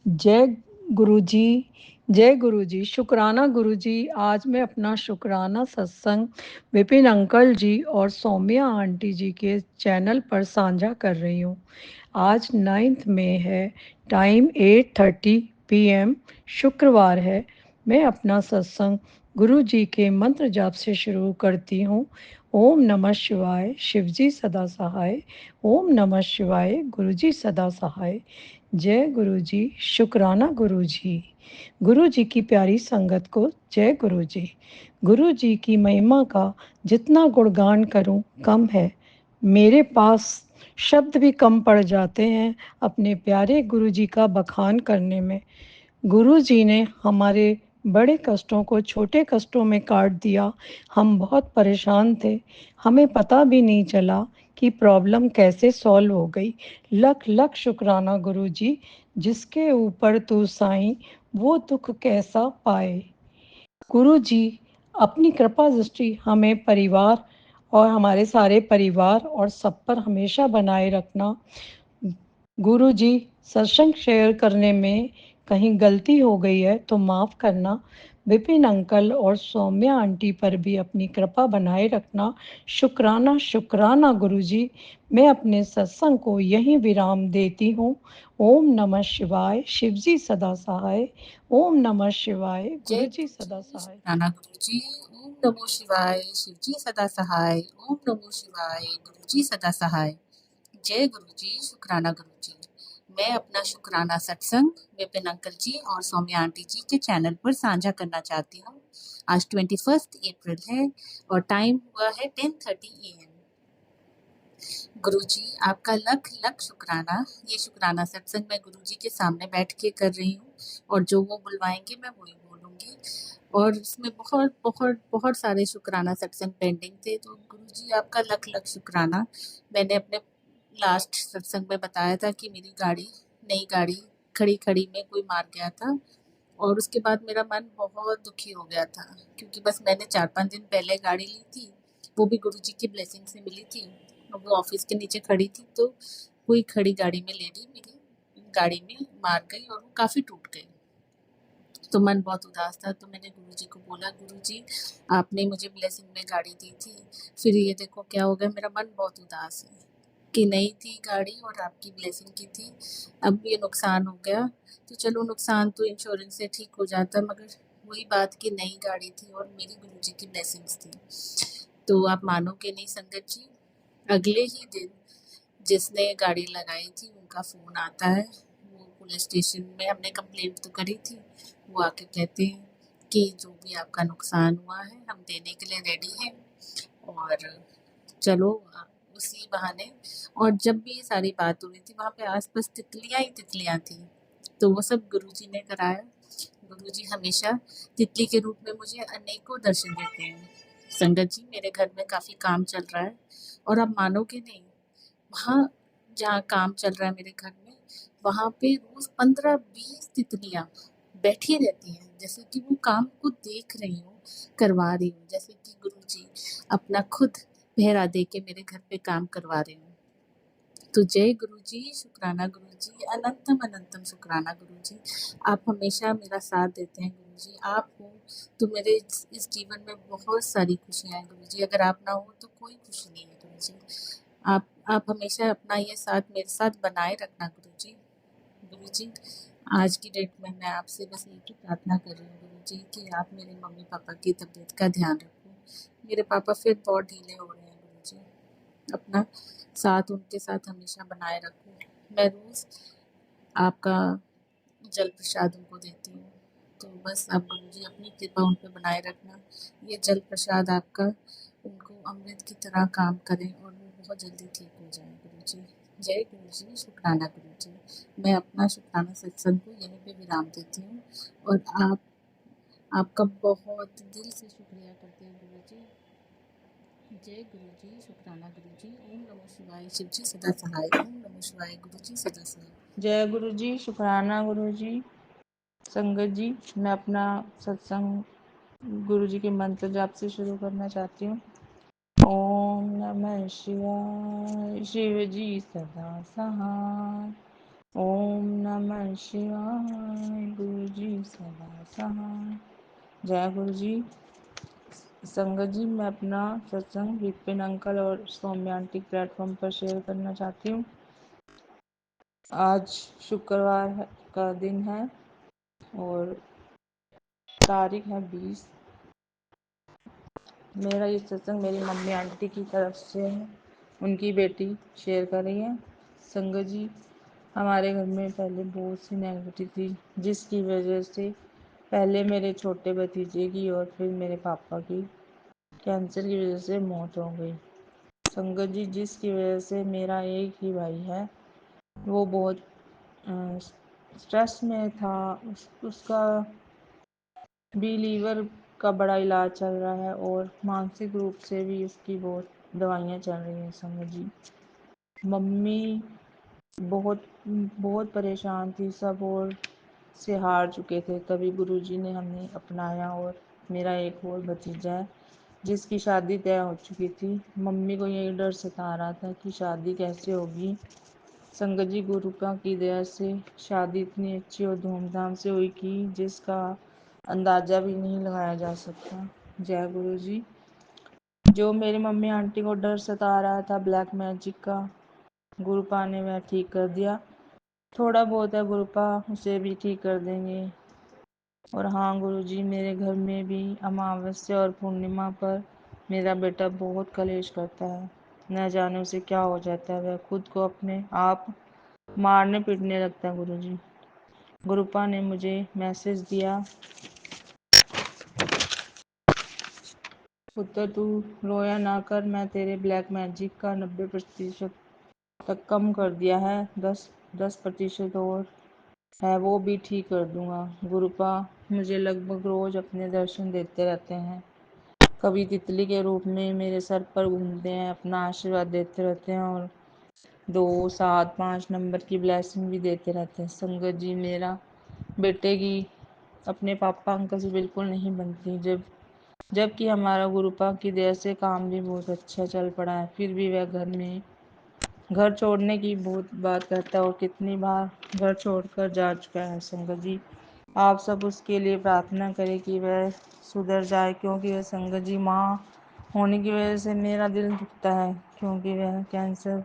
जय गुरु जी, जय गुरु जी, शुक्राना गुरु जी। आज मैं अपना शुक्राना सत्संग विपिन अंकल जी और सौम्या आंटी जी के चैनल पर साझा कर रही हूँ। आज 9th मई है, टाइम 8:30 PM, शुक्रवार है। मैं अपना सत्संग गुरु जी के मंत्र जाप से शुरू करती हूँ। ओम नमः शिवाय, शिव जी सदा सहाय। ओम नमः शिवाय, गुरु जी सदा सहाय। जय गुरु जी, शुक्राना गुरु जी। गुरु जी की प्यारी संगत को जय गुरु जी। गुरु जी की महिमा का जितना गुणगान करूं कम है। मेरे पास शब्द भी कम पड़ जाते हैं अपने प्यारे गुरु जी का बखान करने में। गुरु जी ने हमारे बड़े कष्टों को छोटे कष्टों में काट दिया। हम बहुत परेशान थे, हमें पता भी नहीं चला कि प्रॉब्लम कैसे सॉल्व हो गई। लख लख शुक्राना गुरु जी, जिसके ऊपर तू साईं वो दुख कैसा पाए। गुरु जी अपनी कृपा दृष्टि हमें परिवार और हमारे सारे परिवार और सब पर हमेशा बनाए रखना। गुरु जी सत्संग शेयर करने में कहीं गलती हो गई है तो माफ़ करना। विपिन अंकल और सौम्या आंटी पर भी अपनी कृपा बनाए रखना। शुक्राना शुक्राना गुरु जी। मैं अपने सत्संग को यहीं विराम देती हूँ। ओम नमः शिवाय, शिव जी सदा सहाय। ओम नमः शिवाय, जय गुरु जी गुरु सदा जी, सहाय। शुक्राना गुरु जी। ओम नमो शिवाय, शिव जी सदा सहाय। ओम नमो शिवाय, गुरु जी सदा सहाय। जय गुरु जी, शुक्राना गुरु जी। मैं अपना शुक्राना सत्संग विपिन अंकल जी और सौम्या आंटी जी के चैनल पर साझा करना चाहती हूँ। आज 21 अप्रैल है और टाइम हुआ है 10:30 AM। गुरु जी आपका लख लख शुक्राना। ये शुक्राना सत्संग मैं गुरु जी के सामने बैठ के कर रही हूँ और जो वो बुलवाएंगे मैं वही बोलूँगी। और इसमें बहुत बहुत बहुत सारे शुक्राना सत्संग पेंडिंग थे, तो गुरु जी आपका लख लख शुक्राना। मैंने अपने लास्ट सत्संग में बताया था कि मेरी गाड़ी, नई गाड़ी खड़ी खड़ी में कोई मार गया था और उसके बाद मेरा मन बहुत दुखी हो गया था, क्योंकि बस मैंने 4-5 दिन पहले गाड़ी ली थी, वो भी गुरु जी की ब्लेसिंग से मिली थी। और वो ऑफिस के नीचे खड़ी थी, तो कोई खड़ी गाड़ी में लेडी मेरी गाड़ी में मार गई और वो काफ़ी टूट गई। तो मन बहुत उदास था, तो मैंने गुरु जी को बोला, गुरु जी आपने मुझे ब्लेसिंग में गाड़ी दी थी, फिर ये देखो क्या हो गया। मेरा मन बहुत उदास है कि नई थी गाड़ी और आपकी ब्लेसिंग की थी, अब ये नुकसान हो गया। तो चलो नुकसान तो इंश्योरेंस से ठीक हो जाता, मगर वही बात कि नई गाड़ी थी और मेरी गुरु जी की ब्लेसिंग्स थी। तो आप मानोगे नहीं संगत जी, अगले ही दिन जिसने गाड़ी लगाई थी उनका फ़ोन आता है। वो पुलिस स्टेशन में हमने कंप्लेंट तो करी थी, वो आके कहते हैं कि जो भी आपका नुकसान हुआ है हम देने के लिए रेडी हैं। और चलो उसी बहाने, और जब भी ये सारी बात हो रही थी वहाँ पे आसपास तितलियाँ ही तितलियाँ थी, तो वो सब गुरुजी ने कराया। गुरुजी हमेशा तितली के रूप में मुझे अनेकों दर्शन देते हैं। संगत जी मेरे घर में काफ़ी काम चल रहा है और आप मानोगे नहीं, वहाँ जहाँ काम चल रहा है मेरे घर में, वहाँ पे रोज़ 15-20 तितलियाँ बैठी रहती हैं, जैसे कि वो काम को देख रही हूँ, करवा रही हूँ, जैसे कि गुरुजी अपना खुद पहरा दे के मेरे घर पे काम करवा रहे हूँ। तो जय गुरु जी, शुक्राना गुरु जी, अनंतम अनंतम शुक्राना गुरु जी। आप हमेशा मेरा साथ देते हैं गुरु जी। आप हो तो मेरे इस जीवन में बहुत सारी खुशियाँ हैं गुरु जी, अगर आप ना हो तो कोई खुशी नहीं है गुरु जी। आप हमेशा अपना ये साथ मेरे साथ बनाए रखना गुरु जी। गुरु जी आज की डेट में मैं आपसे बस एक ही प्रार्थना कर रही हूँ गुरु जी, कि आप मेरे मम्मी पापा की तबीयत का ध्यान रखो। मेरे पापा फिर बहुत ढीले हो रहे हैं गुरु जी, अपना साथ उनके साथ हमेशा बनाए रखो। मैं रोज़ आपका जल प्रसाद उनको देती हूँ, तो बस आप गुरु जी अपनी कृपा उन पे बनाए रखना। ये जल प्रसाद आपका उनको अमृत की तरह काम करे और वो बहुत जल्दी ठीक हो जाए गुरु जी। जय गुरु जी, शुक्राना गुरु जी। मैं अपना शुक्राना सत्संग को यहीं पे विराम देती हूँ और आपका बहुत दिल से शुक्रिया करते हैं गुरु जी। जय गुरु जी, शुक्राना गुरु जी। ओम नमो शिवाय, शिव जी सदा सहाय। ओम नमो शिवाय, गुरु जी सदा सहाय। जय गुरु जी, शुक्राना गुरु जी। संगत जी मैं अपना सत्संग गुरु जी के मंत्र जाप से शुरू करना चाहती हूँ। ओम नमः शिवाय, शिव जी सदा सहाय। ओम नमः शिवाय। गुरु जी सदा सहाय। जय गुरु जी। संगत जी, मैं अपना सत्संग विपिन अंकल और सौम्या आंटी प्लेटफॉर्म पर शेयर करना चाहती हूँ। आज का दिन है और तारीख है 20। मेरा ये सत्संग मेरी मम्मी आंटी की तरफ से है, उनकी बेटी शेयर कर रही है। संगत जी, हमारे घर में पहले बहुत सी नेगेटिविटी थी, जिसकी वजह से पहले मेरे छोटे भतीजे की और फिर मेरे पापा की कैंसर की वजह से मौत हो गई। संगत जी, जिसकी वजह से मेरा एक ही भाई है, वो बहुत स्ट्रेस में था। उसका भी लीवर का बड़ा इलाज चल रहा है और मानसिक रूप से भी उसकी बहुत दवाइयाँ चल रही हैं। संगत जी, मम्मी बहुत बहुत परेशान थी सब और से हार चुके थे। तभी गुरुजी ने हमें अपनाया और मेरा एक और भतीजा है जिसकी शादी तय हो चुकी थी। मम्मी को यही डर सता रहा था कि शादी कैसे होगी। संगत जी, गुरुपा की दया से शादी इतनी अच्छी और धूमधाम से हुई कि जिसका अंदाज़ा भी नहीं लगाया जा सकता। जय गुरु जी। जो मेरी मम्मी आंटी को डर सता रहा था ब्लैक मैजिक का, गुरुपा ने वह ठीक कर दिया। थोड़ा बहुत है, गुरुपा उसे भी ठीक कर देंगे। और हाँ गुरुजी, मेरे घर में भी अमावस्या और पूर्णिमा पर मेरा बेटा बहुत कलेश करता है। न जाने उसे क्या हो जाता है, वह खुद को अपने आप मारने पीटने लगता है। गुरुजी, गुरुपा ने मुझे मैसेज दिया, पुत्र तू रोया ना कर, मैं तेरे ब्लैक मैजिक का 90% तक कम कर दिया है, 10% और है, वो भी ठीक कर दूंगा। गुरुपा मुझे लगभग रोज अपने दर्शन देते रहते हैं। कभी तितली के रूप में मेरे सर पर घूमते हैं, अपना आशीर्वाद देते रहते हैं और 2, 7, 5 नंबर की ब्लेसिंग भी देते रहते हैं। संगत जी, मेरा बेटे की अपने पापा अंकल से बिल्कुल नहीं बनती, जबकि हमारा गुरुपा की दया से काम भी बहुत अच्छा चल पड़ा है। फिर भी वह घर छोड़ने की बहुत बात करता है और कितनी बार घर छोड़कर जा चुका है। संगत जी, आप सब उसके लिए प्रार्थना करें कि वह सुधर जाए, क्योंकि वह संगत जी माँ होने की वजह से मेरा दिल दुखता है, क्योंकि वह कैंसर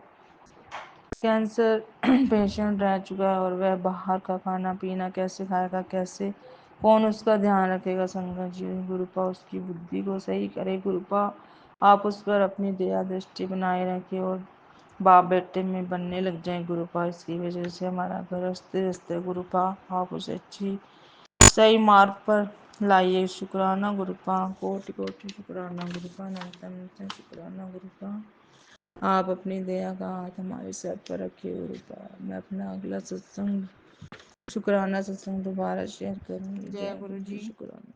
पेशेंट रह चुका है और वह बाहर का खाना पीना कैसे खाएगा, कैसे कौन उसका ध्यान रखेगा। संगत जी, गुरुपा उसकी बुद्धि को सही करे। गुरुपा आप उस पर अपनी दया दृष्टि बनाए रखें और बाप बेटे में बनने लग जाए। गुरुपा, इसकी वजह से हमारा घर हंसते हंसते, गुरुपा आप उसे अच्छी सही मार्ग पर लाइए। शुक्राना गुरुपा, कोटि कोटि शुक्राना गुरुपा, अनंत शुक्राना गुरुपा। आप अपनी दया का हाथ हमारे सर पर रखिए गुरुपा। मैं अपना अगला शुक्राना सत्संग दोबारा शेयर करूँगी। जय गुरु जी। शुक्राना।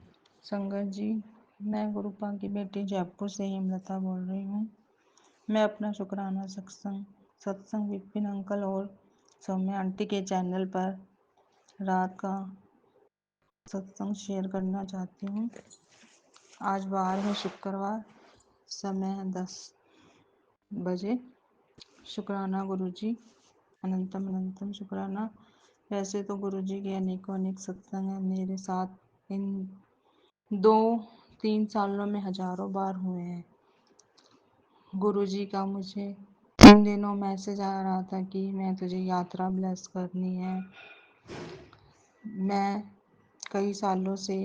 संगत जी, मैं गुरुपा की बेटी जयपुर से हेमलता बोल रही हूँ। मैं अपना शुक्राना सत्संग विपिन अंकल और सौम्या आंटी के चैनल पर रात का सत्संग शेयर करना चाहती हूँ। आज बार है शुक्रवार, समय है 10 बजे। शुक्राना गुरुजी, अनंतम अनंतम शुक्राना। वैसे तो गुरुजी के अनेकों अनेक सत्संग हैं, मेरे साथ इन 2-3 सालों में हजारों बार हुए हैं। गुरुजी का मुझे इन दिनों मैसेज आ रहा था कि मैं तुझे यात्रा ब्लेस करनी है। मैं कई सालों से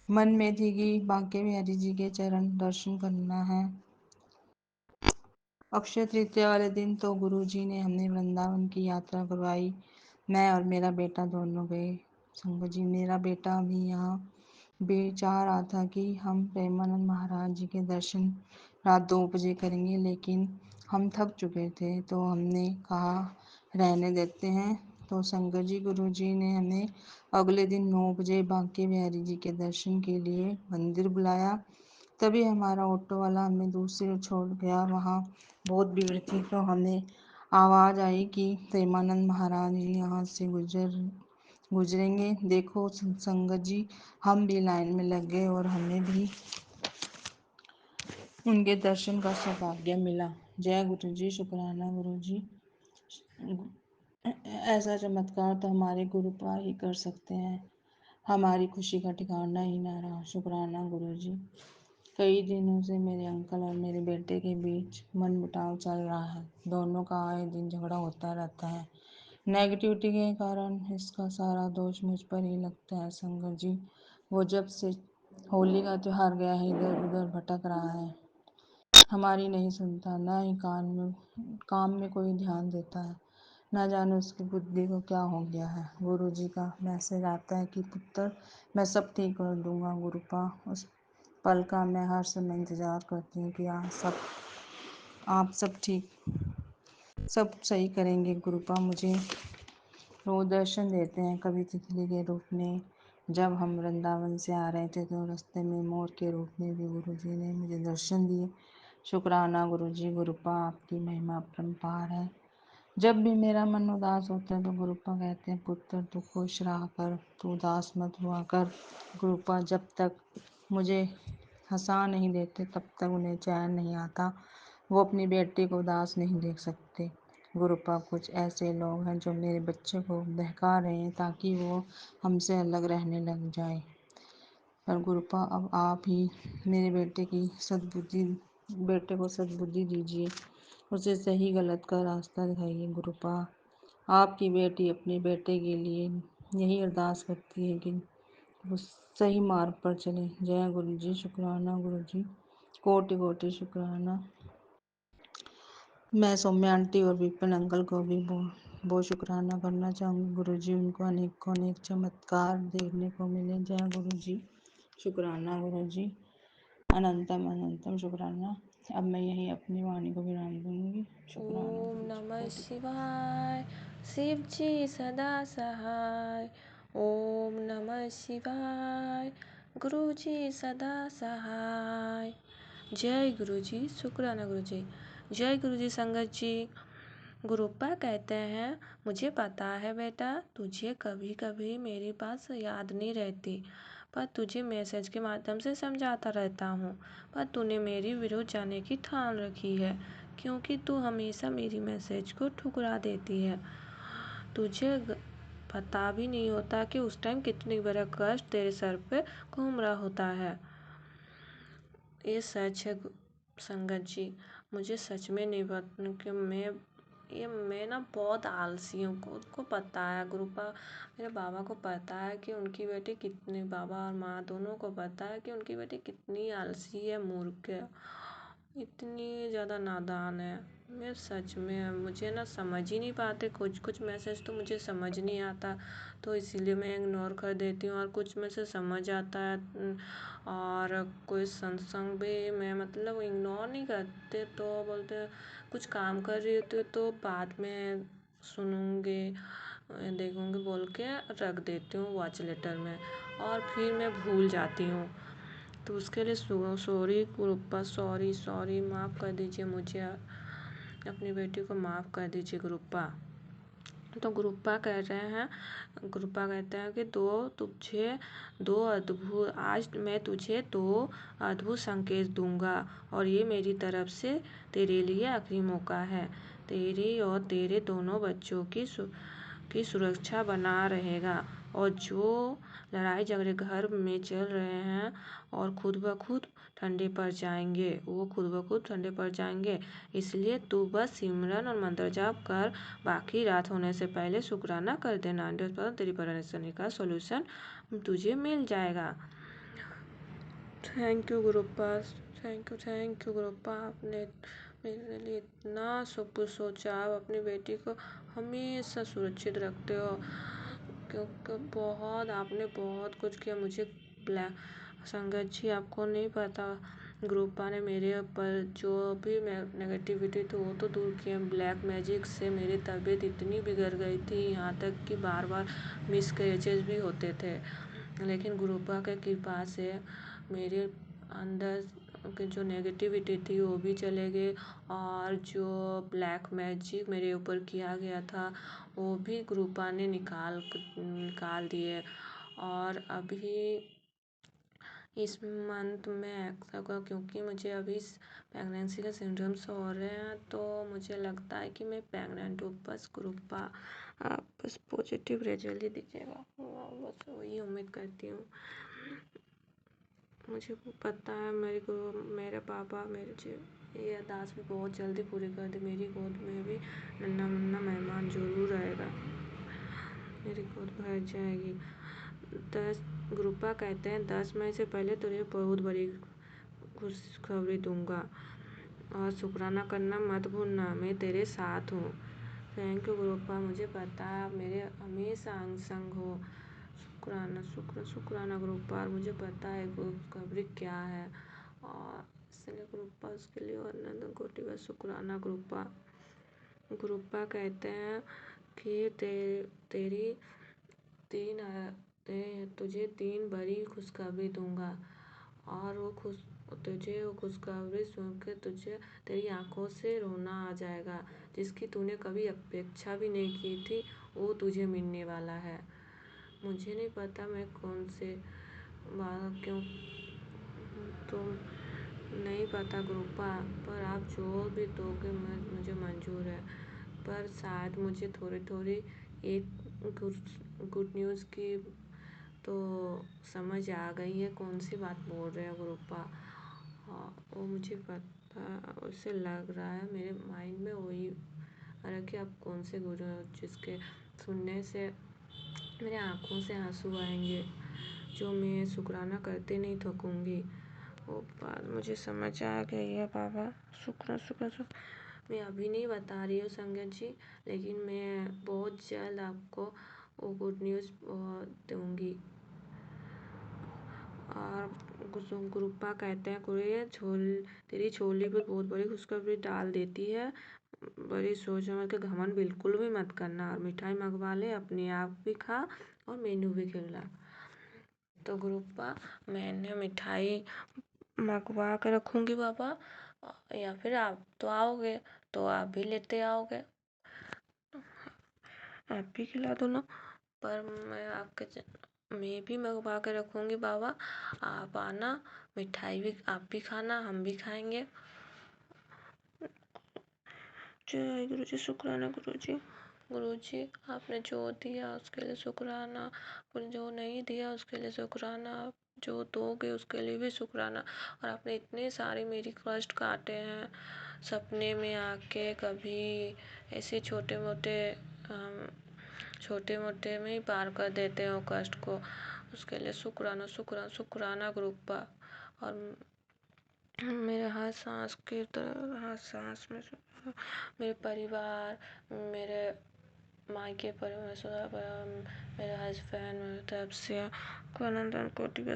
मन में थी कि बांके बिहारी जी के चरण दर्शन करना है। अक्षय तृतीया वाले दिन तो गुरुजी ने हमें वृंदावन की यात्रा करवाई। मैं और मेरा बेटा दोनों गए। संगत जी, मेरा बेटा भी यहाँ चाह रहा था कि हम प्रेमानंद महाराज जी के दर्शन रात 2 बजे करेंगे, लेकिन हम थक चुके थे तो हमने कहा रहने देते हैं। तो संगत जी, गुरुजी ने हमें अगले दिन 9 बजे बांके बिहारी जी के दर्शन के लिए मंदिर बुलाया। तभी हमारा ऑटो वाला हमें दूसरी छोड़ गया। वहाँ बहुत भीड़ थी तो हमें आवाज़ आई कि प्रेमानंद महाराज जी यहाँ से गुजरेंगे। देखो संगत जी, हम भी लाइन में लग गए और हमें भी उनके दर्शन का सौभाग्य मिला। जय गुरु जी। शुक्राना गुरु जी। ऐसा चमत्कार तो हमारे गुरुपा ही कर सकते हैं। हमारी खुशी का ठिकाना ही ना रहा। शुक्राना गुरुजी। कई दिनों से मेरे अंकल और मेरे बेटे के बीच मनमुटाव चल रहा है। दोनों का आए दिन झगड़ा होता रहता है। नेगेटिविटी के कारण इसका सारा दोष मुझ पर ही लगता है संगत जी। वो जब से होली का त्योहार गया है इधर उधर भटक रहा है। हमारी नहीं सुनता, ना ही काम में कोई ध्यान देता है। ना जाने उसकी बुद्धि को क्या हो गया है। गुरुजी का मैसेज आता है कि पुत्र मैं सब ठीक कर दूंगा गुरुपा। उस पल का मैं हर समय इंतजार करती हूँ कि आप सब सही करेंगे गुरुपा। मुझे रोज दर्शन देते हैं, कभी तितली के रूप में। जब हम वृंदावन से आ रहे थे तो रास्ते में मोर के रूप में भी गुरुजी ने मुझे दर्शन दिए। शुक्राना गुरुजी। गुरुपा आपकी महिमा अपरंपार है। जब भी मेरा मन उदास होता है तो गुरुपा कहते हैं पुत्र तू खुश रहा कर, तू उदास मत हुआ कर। गुरुपा जब तक मुझे हंसा नहीं देते तब तक उन्हें चैन नहीं आता। वो अपनी बेटी को उदास नहीं देख सकते। गुरुपा कुछ ऐसे लोग हैं जो मेरे बच्चे को बहका रहे हैं ताकि वो हमसे अलग रहने लग जाए। पर गुरुपा अब आप ही मेरे बेटे को सद्बुद्धि दीजिए। उसे सही गलत का रास्ता दिखाइए गुरुपा। आपकी बेटी अपने बेटे के लिए यही अरदास करती है कि वो सही मार्ग पर चले। जय गुरु जी। शुक्राना गुरु जी। कोटि कोटि शुक्राना। मैं सौम्या आंटी और विपिन अंकल को भी बहुत शुक्राना करना चाहूँगी गुरुजी। उनको अनेक चमत्कार देखने को मिले। जय गुरुजी। शुक्राना गुरुजी। अनंतम अनंतम शुक्राना। अब मैं यही अपनी वाणी को विराम दूंगी। शुक्राना ओम गुरुजी। नमः शिवाय। शिव जी सदा सहाय। ओम नमः शिवाय। गुरु जी सदा सहाय। जय गुरु जी। शुक्राना गुरु जी। जय गुरु जी संगत जी। गुरुप्पा कहते हैं मुझे पता है बेटा तुझे कभी कभी मेरी बात याद नहीं रहती, पर तुझे मैसेज के माध्यम से समझाता रहता हूँ। पर तूने मेरी विरुद्ध जाने की ठान रखी है क्योंकि तू हमेशा मेरी मैसेज को ठुकरा देती है। तुझे पता भी नहीं होता कि उस टाइम कितनी बड़ा कष्ट तेरे सर पे घूम रहा होता है। ये सच है संगत जी। मुझे सच में नहीं पता कि मैं ना बहुत आलसी हूँ। उसको पता है गुरुपा, मेरे बाबा को पता है कि उनकी बेटी कितनी, बाबा और माँ दोनों को पता है कि उनकी बेटी कितनी आलसी है, मूर्ख है, इतनी ज़्यादा नादान है। मैं सच में मुझे ना समझ ही नहीं पाते, कुछ मैसेज तो मुझे समझ नहीं आता तो इसीलिए मैं इग्नोर कर देती हूँ, और कुछ मैसेज समझ आता है और कोई सत्संग भी मैं मतलब इग्नोर नहीं करते, तो बोलते कुछ काम कर रही होती तो बाद में सुनूंगी देखूंगी बोल के रख देती हूँ वॉच लेटर में, और फिर मैं भूल जाती हूँ। तो उसके लिए सॉरी गुरुप्पा, सॉरी माफ़ कर दीजिए मुझे, अपनी बेटी को माफ़ कर दीजिए गुरुप्पा। तो गुरुप्पा कहते हैं कि आज मैं तुझे दो अद्भुत संकेत दूंगा, और ये मेरी तरफ से तेरे लिए आखिरी मौका है। तेरी और तेरे दोनों बच्चों की सुरक्षा बना रहेगा, और जो लड़ाई झगड़े घर में चल रहे हैं और खुद ब खुद ठंडे पड़ जाएंगे। इसलिए तू बस सिमरन और मंत्र जाप कर, बाकी रात होने से पहले शुक्राना कर देना। 100% तेरी परेशानी का सॉल्यूशन तुझे मिल जाएगा। Thank you Guruppa, thank you Guruppa. आपने मेरे लिए इतना सब कुछ सोचा। आप अपनी बेटी को हमेशा सुरक्षित रखते हो, क्योंकि आपने बहुत कुछ किया। मुझे संगत जी आपको नहीं पता, गुरुप्पा ने मेरे ऊपर जो भी नेगेटिविटी थी वो तो दूर किया, ब्लैक मैजिक से मेरी तबीयत इतनी बिगड़ गई थी, यहाँ तक कि बार बार मिसकैरेजेस भी होते थे। लेकिन गुरुप्पा के कृपा से मेरे अंदर की जो नेगेटिविटी थी वो भी चले गए, और जो ब्लैक मैजिक मेरे ऊपर किया गया था वो भी गुरुप्पा ने निकाल दिए। और अभी इस मंथ में ऐसा हुआ क्योंकि मुझे अभी प्रेगनेंसी के सिम्टम्स हो रहे हैं, तो मुझे लगता है कि मैं प्रेग्नेंट हूँ। बस ग्रुपा आप बस पॉजिटिव रिजल्ट ही दीजिएगा, बस वही उम्मीद करती हूँ। मुझे पता है मेरे पापा ये अरदास भी बहुत जल्दी पूरी कर दी। मेरी गोद में भी नन्हा मुन्ना मेहमान जरूर आएगा, मेरी गोद भर जाएगी। 10 ग्रुपा कहते हैं 10 मई से पहले तुझे बहुत बड़ी खुशखबरी दूंगा और शुक्राना करना मत भूलना, मैं तेरे साथ हूँ। थैंक यू ग्रुपा, मुझे पता है आप मेरे हमेशा अंग संग हो। शुक्राना ग्रुपा, मुझे पता है खुशखबरी क्या है और इसलिए ग्रुपा उसके लिए और नंदन कोटि का शुक्राना ग्रुपा। ग्रुपा कहते हैं कि तुझे 3 बड़ी खुशखबरी दूंगा और तुझे वो खुशखबरी सुनकर तेरी आंखों से रोना आ जाएगा, जिसकी तूने कभी अपेक्षा भी नहीं की थी, वो तुझे मिलने वाला है। मुझे नहीं पता मैं कौन से क्यों तो नहीं पता ग्रुपा, पर आप जो भी दोगे मुझे मंजूर है। पर शायद मुझे थोड़ी एक गुड न्यूज़ की तो समझ आ गई है कौन सी बात बोल रहे हो ग्रुपा। हाँ, वो मुझे पता, उससे लग रहा है मेरे माइंड में वही आ रहा कि आप कौन से गुरु जिसके सुनने से मेरे आँखों से आंसू आएंगे, जो मैं शुक्राना करते नहीं थकूंगी। वो बात मुझे समझ आ गई है बाबा। शुक्र मैं अभी नहीं बता रही हूँ संगत जी, लेकिन मैं बहुत जल्द आपको वो गुड न्यूज़ दूंगी। और ग्रुपा कहते हैं तेरी छोली पर बहुत बड़ी खुशखबरी डाल देती है। बड़ी सोच समझ के घमंड बिल्कुल भी मत करना और मिठाई मंगवा ले, अपने आप भी खा और मेनू भी खिला। तो ग्रुपा मैंने मिठाई मंगवा कर रखूँगी बाबा, या फिर आप तो आओगे तो आप भी लेते आओगे, आप भी खिला दो ना। पर मैं भी मंगवा कर रखूँगी बाबा, आप आना, मिठाई भी आप भी खाना, हम भी खाएंगे। जय गुरु जी, शुक्राना गुरु जी आपने जो दिया उसके लिए शुक्राना, आपने जो नहीं दिया उसके लिए शुक्राना, आप जो दोगे उसके लिए भी शुक्राना। और आपने इतने सारे मेरी कष्ट काटे हैं सपने में आके, कभी ऐसे छोटे मोटे में ही पार कर देते हो कष्ट को, उसके लिए शुक्राना ग्रुपा। और मेरे हर सांस में मेरे परिवार, मेरे मायके परिवार, मेरे हस्बैंड, मेरे तरफ से नंदन कोटि का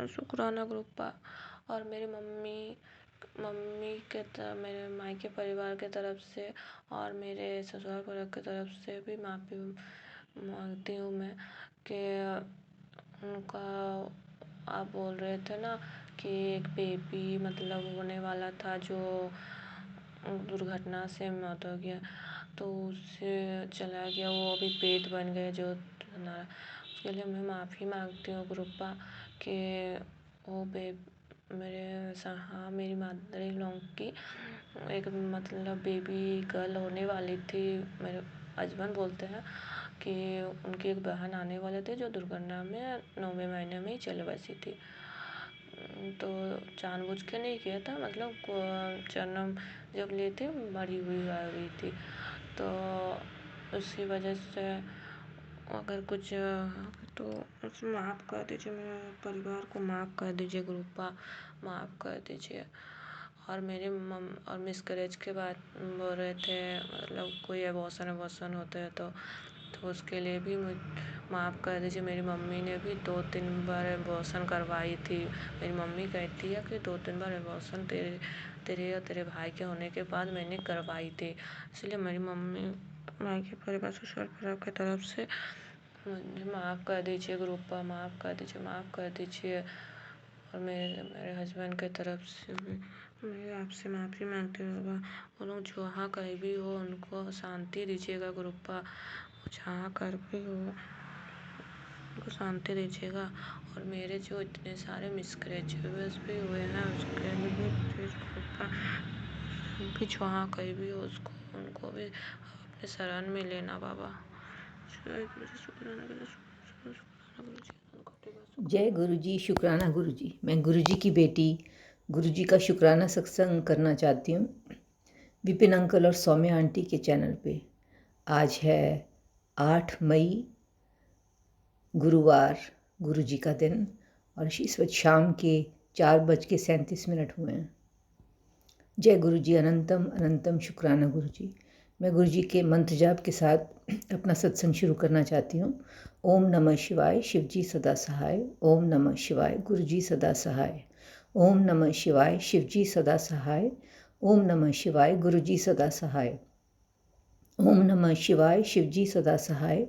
शुक्राना ग्रुपा। और मेरी मम्मी के मेरे मायके परिवार के तरफ से और मेरे ससुराल परिवार की तरफ से भी माफ़ी मांगती हूँ मैं कि उनका, आप बोल रहे थे ना कि एक बेबी मतलब होने वाला था जो दुर्घटना से मौत हो गया, तो उससे चला गया, वो अभी पेट बन गए जो उसके लिए मैं माफ़ी मांगती हूँ ग्रुपा कि वो मेरी मदर इन लॉ की एक मतलब बेबी गर्ल होने वाली थी। मेरे हस्बैंड बोलते हैं कि उनकी एक बहन आने वाले थे जो दुर्घटना में 9वें महीने में ही चले बसी थी। तो जानबूझ के नहीं किया था, मतलब जन्म जब ली थी मरी हुई थी, तो उसी वजह से अगर कुछ तो उसे माफ़ कर दीजिए, मेरे परिवार को माफ़ कर दीजिए ग्रुपा, माफ़ कर दीजिए। और और मिसकैरेज के बाद बोल रहे थे, मतलब कोई एबॉर्शन होते हैं तो उसके लिए भी माफ़ कर दीजिए। मेरी मम्मी ने भी 2-3 बार एबॉर्शन करवाई थी। मेरी मम्मी कहती है कि 2-3 बार एबॉर्शन तेरे और तेरे भाई के होने के बाद मैंने करवाई थी, इसलिए मेरी मम्मी मायके परिवार ससुराल परिवार की तरफ से मुझे माफ़ कर दीजिए ग्रुपा, माफ़ कर दीजिए। और मेरे हस्बैंड की तरफ से भी मैं आपसे माफ़ी मांगती हूँ बाबा। वो लोग जहाँ कहीं भी हो उनको शांति दीजिएगा ग्रुपा, जहाँ कर भी हो को शांति दीजिएगा और मेरे जो इतने सारे मिसकैरेजेस भी हुए हैं उसके लिए भी प्लीज कृपा भी जहाँ कहीं भी हो उसको उनको भी अपने शरण में लेना बाबा। जय गुरु जी, शुक्राना गुरु जी। मैं गुरु जी की बेटी गुरु जी का शुक्राना सत्संग करना चाहती हूँ विपिन अंकल और सौम्या आंटी के चैनल पे। आज है 8 मई गुरुवार, गुरु जी का दिन, और इस वक्त शाम के 4:37 हुए हैं। जय गुरु जी, अनंतम अनंतम शुक्राना गुरु जी। मैं गुरु जी के मंत्र जाप के साथ अपना सत्संग शुरू करना चाहती हूँ। ओम नमः शिवाय, शिव जी सदा सहाय। ओम नमः शिवाय, गुरु जी सदा सहाय। ओम नमः शिवाय, शिव जी सदा सहाय। ओम नमः शिवाय, गुरु जी सदा सहाय। ओम नमः शिवाय, शिव जी सदा सहाय।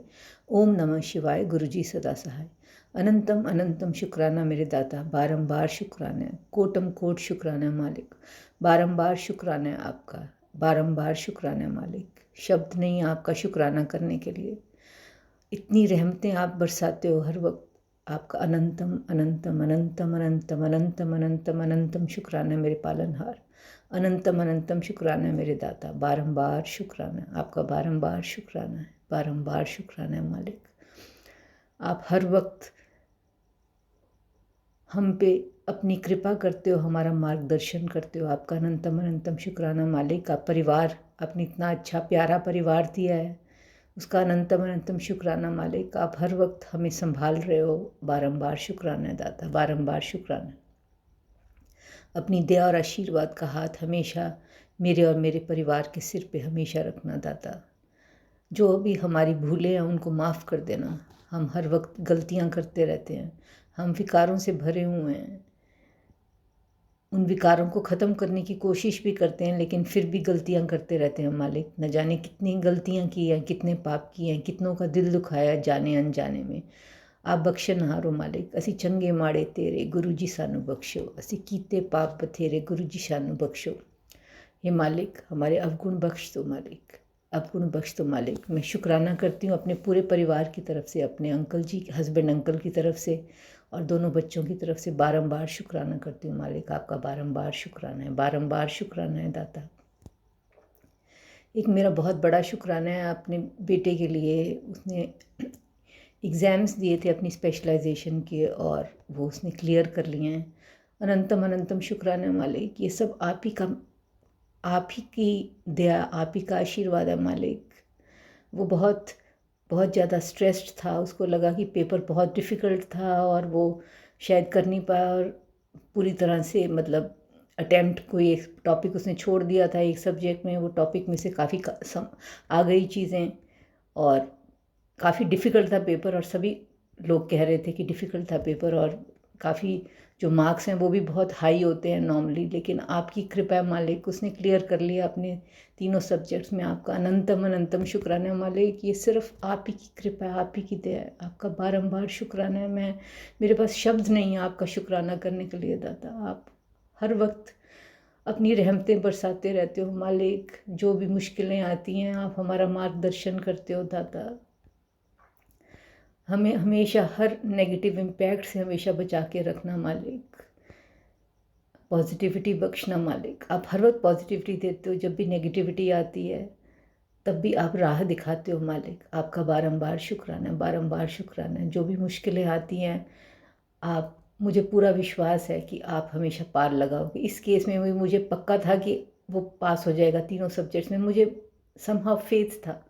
ओम नमः शिवाय, गुरु जी सदा सहाय। अनंतम अनंतम शुक्राना मेरे दाता, बारंबार शुक्राना, कोटम कोट शुक्राना मालिक, बारंबार शुक्राना आपका, बारंबार शुक्राना मालिक। शब्द नहीं आपका शुक्राना करने के लिए। इतनी रहमतें आप बरसाते हो हर वक्त। आपका अनंतम अनंतम अनंतम अनंतम अनंतम अनंतम अनंतम शुक्राना मेरे पालनहार। अनंतम अनंतम शुक्राना मेरे दाता, बारंबार शुक्राना आपका, बारंबार शुक्राना है, बारंबार शुक्राना है मालिक। आप हर वक्त हम पे अपनी कृपा करते हो, हमारा मार्गदर्शन करते हो। आपका अनंतम अनंतम शुक्राना मालिक। आप परिवार, आपने इतना अच्छा प्यारा परिवार दिया है, उसका अनंतम अनंतम शुक्राना मालिक। आप हर वक्त हमें संभाल रहे हो, बारंबार शुक्राना दाता, बारंबार शुक्राना। अपनी दया और आशीर्वाद का हाथ हमेशा मेरे और मेरे परिवार के सिर पे हमेशा रखना दाता। जो भी हमारी भूलें हैं उनको माफ़ कर देना। हम हर वक्त गलतियां करते रहते हैं, हम विकारों से भरे हुए हैं। उन विकारों को ख़त्म करने की कोशिश भी करते हैं, लेकिन फिर भी गलतियां करते रहते हैं मालिक। न जाने कितनी गलतियां की हैं, कितने पाप किए हैं, कितनों का दिल दुखाया जाने अनजाने में। आप बख्शनहारो मालिक। असी चंगे माड़े तेरे, गुरु जी सानू बख्शो। असी कीते पाप बथेरे, गुरु जी सानू बख्शो। हे मालिक, हमारे अवगुण बख्श दो मालिक, अवगुण बख्श दो मालिक। मैं शुक्राना करती हूँ अपने पूरे परिवार की तरफ से, अपने अंकल जी, हस्बैंड अंकल की तरफ से और दोनों बच्चों की तरफ से बारंबार शुक्राना करती हूँ मालिक। आपका बारंबार शुक्राना है, बारंबार शुक्राना है दाता। एक मेरा बहुत बड़ा शुक्राना है अपने बेटे के लिए। उसने एग्ज़ाम्स दिए थे अपनी स्पेशलाइजेशन के और वो उसने क्लियर कर लिए हैं। अनंतम अनंतम शुक्राना मालिक। ये सब आप ही का, आप ही की दया, आप ही का आशीर्वाद है मालिक। वो बहुत ज़्यादा स्ट्रेस्ड था। उसको लगा कि पेपर बहुत डिफ़िकल्ट था और वो शायद कर नहीं पाया, और पूरी तरह से मतलब अटैम्प्ट, कोई एक टॉपिक उसने छोड़ दिया था एक सब्जेक्ट में, वो टॉपिक में से काफ़ी आ गई चीज़ें और काफ़ी डिफ़िकल्ट था पेपर। और सभी लोग कह रहे थे कि डिफ़िकल्ट था पेपर, और काफ़ी जो मार्क्स हैं वो भी बहुत हाई होते हैं नॉर्मली, लेकिन आपकी कृपा मालिक, उसने क्लियर कर लिया अपने तीनों सब्जेक्ट्स में। आपका अनंतम अनंतम शुक्राना मालिक। ये सिर्फ आप ही की कृपा है, आप ही की दया है। आपका बारंबार शुक्राना है। मेरे पास शब्द नहीं है आपका शुक्राना करने के लिए दाता। आप हर वक्त अपनी रहमतें बरसाते रहते हो मालिक। जो भी मुश्किलें आती हैं आप हमारा मार्गदर्शन करते हो दाता। हमें हमेशा हर नेगेटिव इम्पैक्ट से हमेशा बचा के रखना मालिक। पॉजिटिविटी बख्शना मालिक। आप हर वक्त पॉजिटिविटी देते हो, जब भी नेगेटिविटी आती है तब भी आप राह दिखाते हो मालिक। आपका बारंबार शुक्राना, बारंबार शुक्राना। जो भी मुश्किलें आती हैं, आप, मुझे पूरा विश्वास है कि आप हमेशा पार लगाओगे। इस केस में भी मुझे पक्का था कि वो पास हो जाएगा तीनों सब्जेक्ट्स में। मुझे समहाउ फेथ था,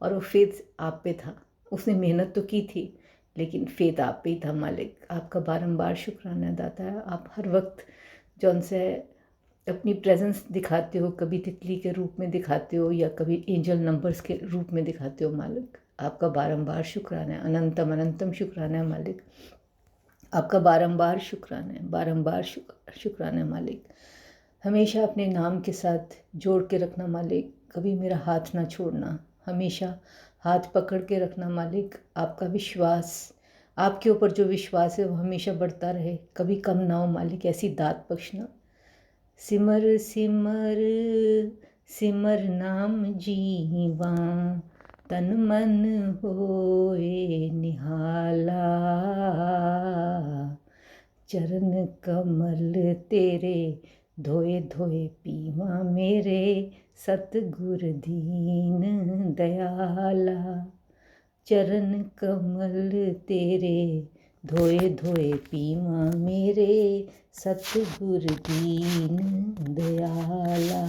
और वो फेथ आप पे था। उसने मेहनत तो की थी, लेकिन फेथ आप पे ही था मालिक। आपका बारंबार शुक्राना दाता है। आप हर वक्त जौन से अपनी प्रेजेंस दिखाते हो, कभी तितली के रूप में दिखाते हो या कभी एंजल नंबर्स के रूप में दिखाते हो मालिक। आपका बारंबार शुक्राना है, अनंतम अनंतम शुक्राना है मालिक। आपका बारंबार शुक्राना है, बारंबार शुक्राना है मालिक। हमेशा अपने नाम के साथ जोड़ के रखना मालिक। कभी मेरा हाथ ना छोड़ना, हमेशा हाथ पकड़ के रखना मालिक। आपका विश्वास, आपके ऊपर जो विश्वास है वो हमेशा बढ़ता रहे, कभी कम ना हो मालिक। ऐसी दात बख्शना। सिमर सिमर सिमर नाम जीवा, तन मन होए निहाला। चरण कमल तेरे धोए धोए पीवा मेरे सतगुर दीन दयाला। चरण कमल तेरे धोए धोए पीवा मेरे सतगुर दीन दयाला।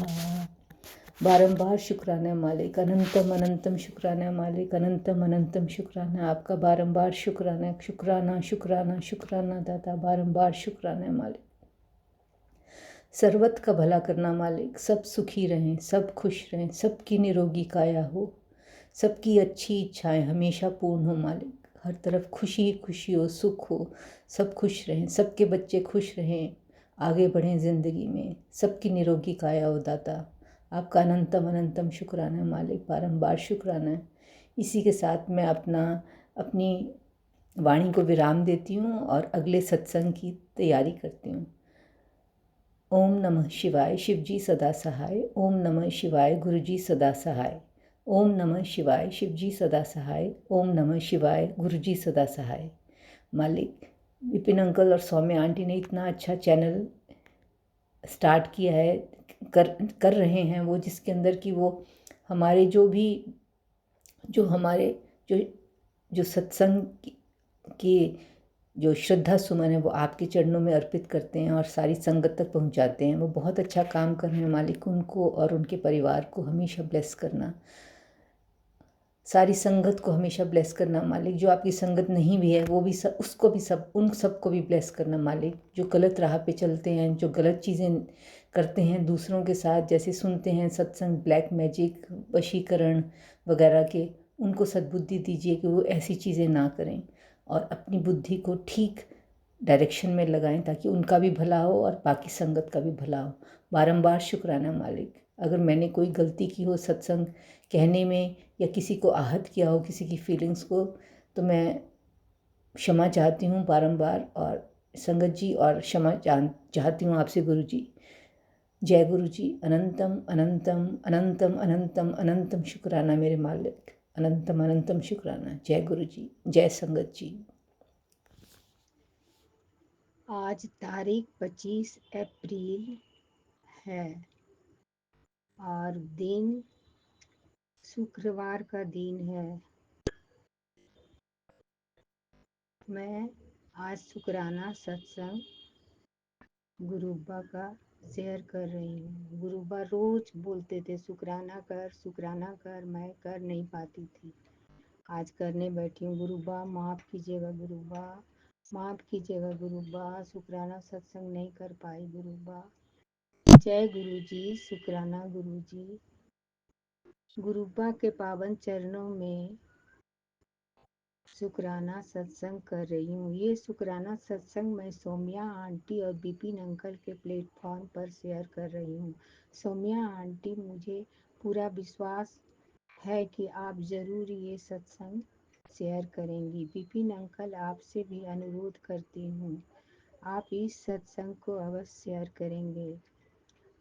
बारंबार शुक्राना मालिक, अनंतम अनंतम शुक्राना मालिक, अनंतम अनंतम शुक्राना। आपका बारंबार शुक्राना शुक्राना शुक्राना शुक्राना दाता, बारंबार शुक्राना मालिक। सर्वत का भला करना मालिक, सब सुखी रहें, सब खुश रहें, सबकी निरोगी काया हो, सबकी अच्छी इच्छाएं हमेशा पूर्ण हो मालिक। हर तरफ खुशी ही खुशी हो, सुख हो, सब खुश रहें, सबके बच्चे खुश रहें, आगे बढ़ें ज़िंदगी में, सबकी निरोगी काया हो दाता। आपका अनंतम अनंतम शुक्राना मालिक, बारंबार शुक्राना है। इसी के साथ मैं अपनी वाणी को विराम देती हूँ और अगले सत्संग की तैयारी करती हूँ। ओम नमः शिवाय, शिवजी सदा सहाय। ओम नमः शिवाय, गुरुजी सदा सहाय। ओम नमः शिवाय, शिवजी सदा सहाय। ओम नमः शिवाय, गुरुजी सदा सहाय। मालिक, विपिन अंकल और सौम्या आंटी ने इतना अच्छा चैनल स्टार्ट किया है, कर रहे हैं वो, जिसके अंदर कि वो हमारे हमारे जो सत्संग की जो श्रद्धा सुमन है वो आपके चरणों में अर्पित करते हैं और सारी संगत तक पहुंचाते हैं। वो बहुत अच्छा काम कर रहे हैं मालिक, उनको और उनके परिवार को हमेशा ब्लेस करना, सारी संगत को हमेशा ब्लेस करना मालिक। जो आपकी संगत नहीं भी है वो भी उन सबको भी ब्लेस करना मालिक। जो गलत राह पे चलते हैं, जो गलत चीज़ें करते हैं दूसरों के साथ, जैसे सुनते हैं सत्संग, ब्लैक मैजिक, वशीकरण वगैरह के, उनको सद्बुद्धि दीजिए कि वो ऐसी चीज़ें ना करें और अपनी बुद्धि को ठीक डायरेक्शन में लगाएं ताकि उनका भी भला हो और बाकी संगत का भी भला हो। बारंबार शुक्राना मालिक। अगर मैंने कोई गलती की हो सत्संग कहने में या किसी को आहत किया हो, किसी की फीलिंग्स को, तो मैं क्षमा चाहती हूँ बारंबार, और संगत जी और क्षमा चाहती हूँ आपसे गुरु जी। जय गुरु जी। अनंतम अनंतम अनंतम अनंतम अनंतम शुक्राना मेरे मालिक, अनंतम अनंतम शुक्राना। जय गुरु जी, जय संगत जी। आज तारीख 25 अप्रैल है और दिन शुक्रवार का दिन है। मैं आज शुक्राना सत्संग गुरुबा का शेयर कर रही हूँ। गुरुबा रोज बोलते थे शुक्राना कर, मैं कर नहीं पाती थी। आज करने बैठी हूँ। गुरुबा माफ़ कीजिएगा, गुरुबा माफ़ कीजिएगा, गुरुबा शुक्राना सत्संग नहीं कर पाई गुरुबा। जय गुरु जी, शुक्राना गुरु जी। गुरुबा के पावन चरणों में शुक्राना सत्संग कर रही हूँ। ये शुक्राना सत्संग मैं सौम्या आंटी और विपिन अंकल के प्लेटफॉर्म पर शेयर कर रही हूँ। सौम्या आंटी, मुझे पूरा विश्वास है कि आप ज़रूर ये सत्संग शेयर करेंगी। विपिन अंकल, आपसे भी अनुरोध करती हूँ, आप इस सत्संग को अवश्य शेयर करेंगे।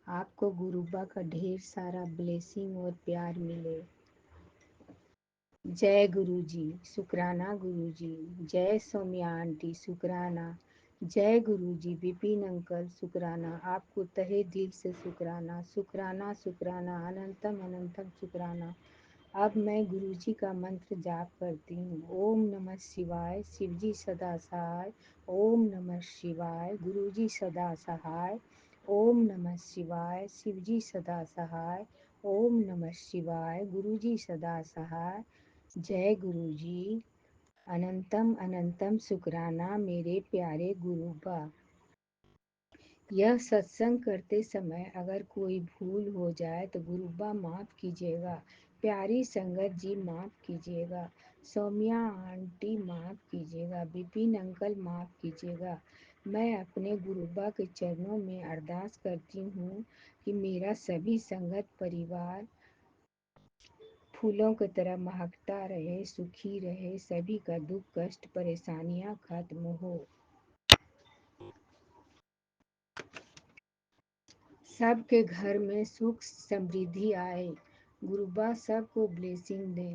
आपको गुरुबा का ढेर सारा ब्लेसिंग और प्यार मिले। जय गुरु जी, शुक्राना गुरु जी। जय सौम्या आंटी, शुक्राना। जय गुरु जी, विपिन अंकल, शुक्राना। आपको तहे दिल से शुक्राना, शुक्राना शुक्राना, अनंतम अनंतम शुक्राना। अब मैं गुरु जी का मंत्र जाप करती हूँ। ओम नमः शिवाय, शिवजी सदा सहाय। ओम नमः शिवाय, गुरु जी सदा सहाय। ओम नमः शिवाय, शिवजी सदा सहाय। ओम नमः शिवाय, गुरु जी सदा सहाय। जय गुरु जी। अनंतम अनंतम शुक्राना मेरे प्यारे गुरुबा। यह सत्संग करते समय अगर कोई भूल हो जाए तो गुरुबा माफ़ कीजिएगा। प्यारी संगत जी माफ़ कीजिएगा। सौम्या आंटी माफ़ कीजिएगा। विपिन अंकल माफ़ कीजिएगा। मैं अपने गुरुबा के चरणों में अरदास करती हूँ कि मेरा सभी संगत परिवार फूलों की तरह महकता रहे, सुखी रहे, सभी का दुख कष्ट परेशानियां खत्म हो, सबके घर में सुख समृद्धि आए। गुरुबा सबको ब्लेसिंग दे।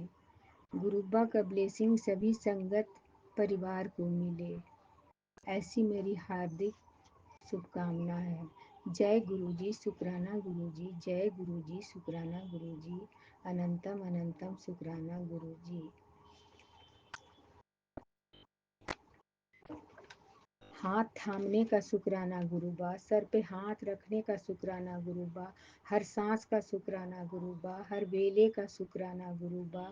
गुरुबा का ब्लेसिंग सभी संगत परिवार को मिले। ऐसी मेरी हार्दिक शुभकामना है। जय गुरुजी, शुक्राना गुरुजी, जय गुरुजी, शुक्राना गुरुजी, अनंतम अनंतम शुक्राना गुरुजी। हाथ थामने का शुक्राना गुरुबा, सर पे हाथ रखने का शुक्राना गुरुबा, हर सांस का शुक्राना गुरुबा, हर वेले का शुक्राना गुरुबा,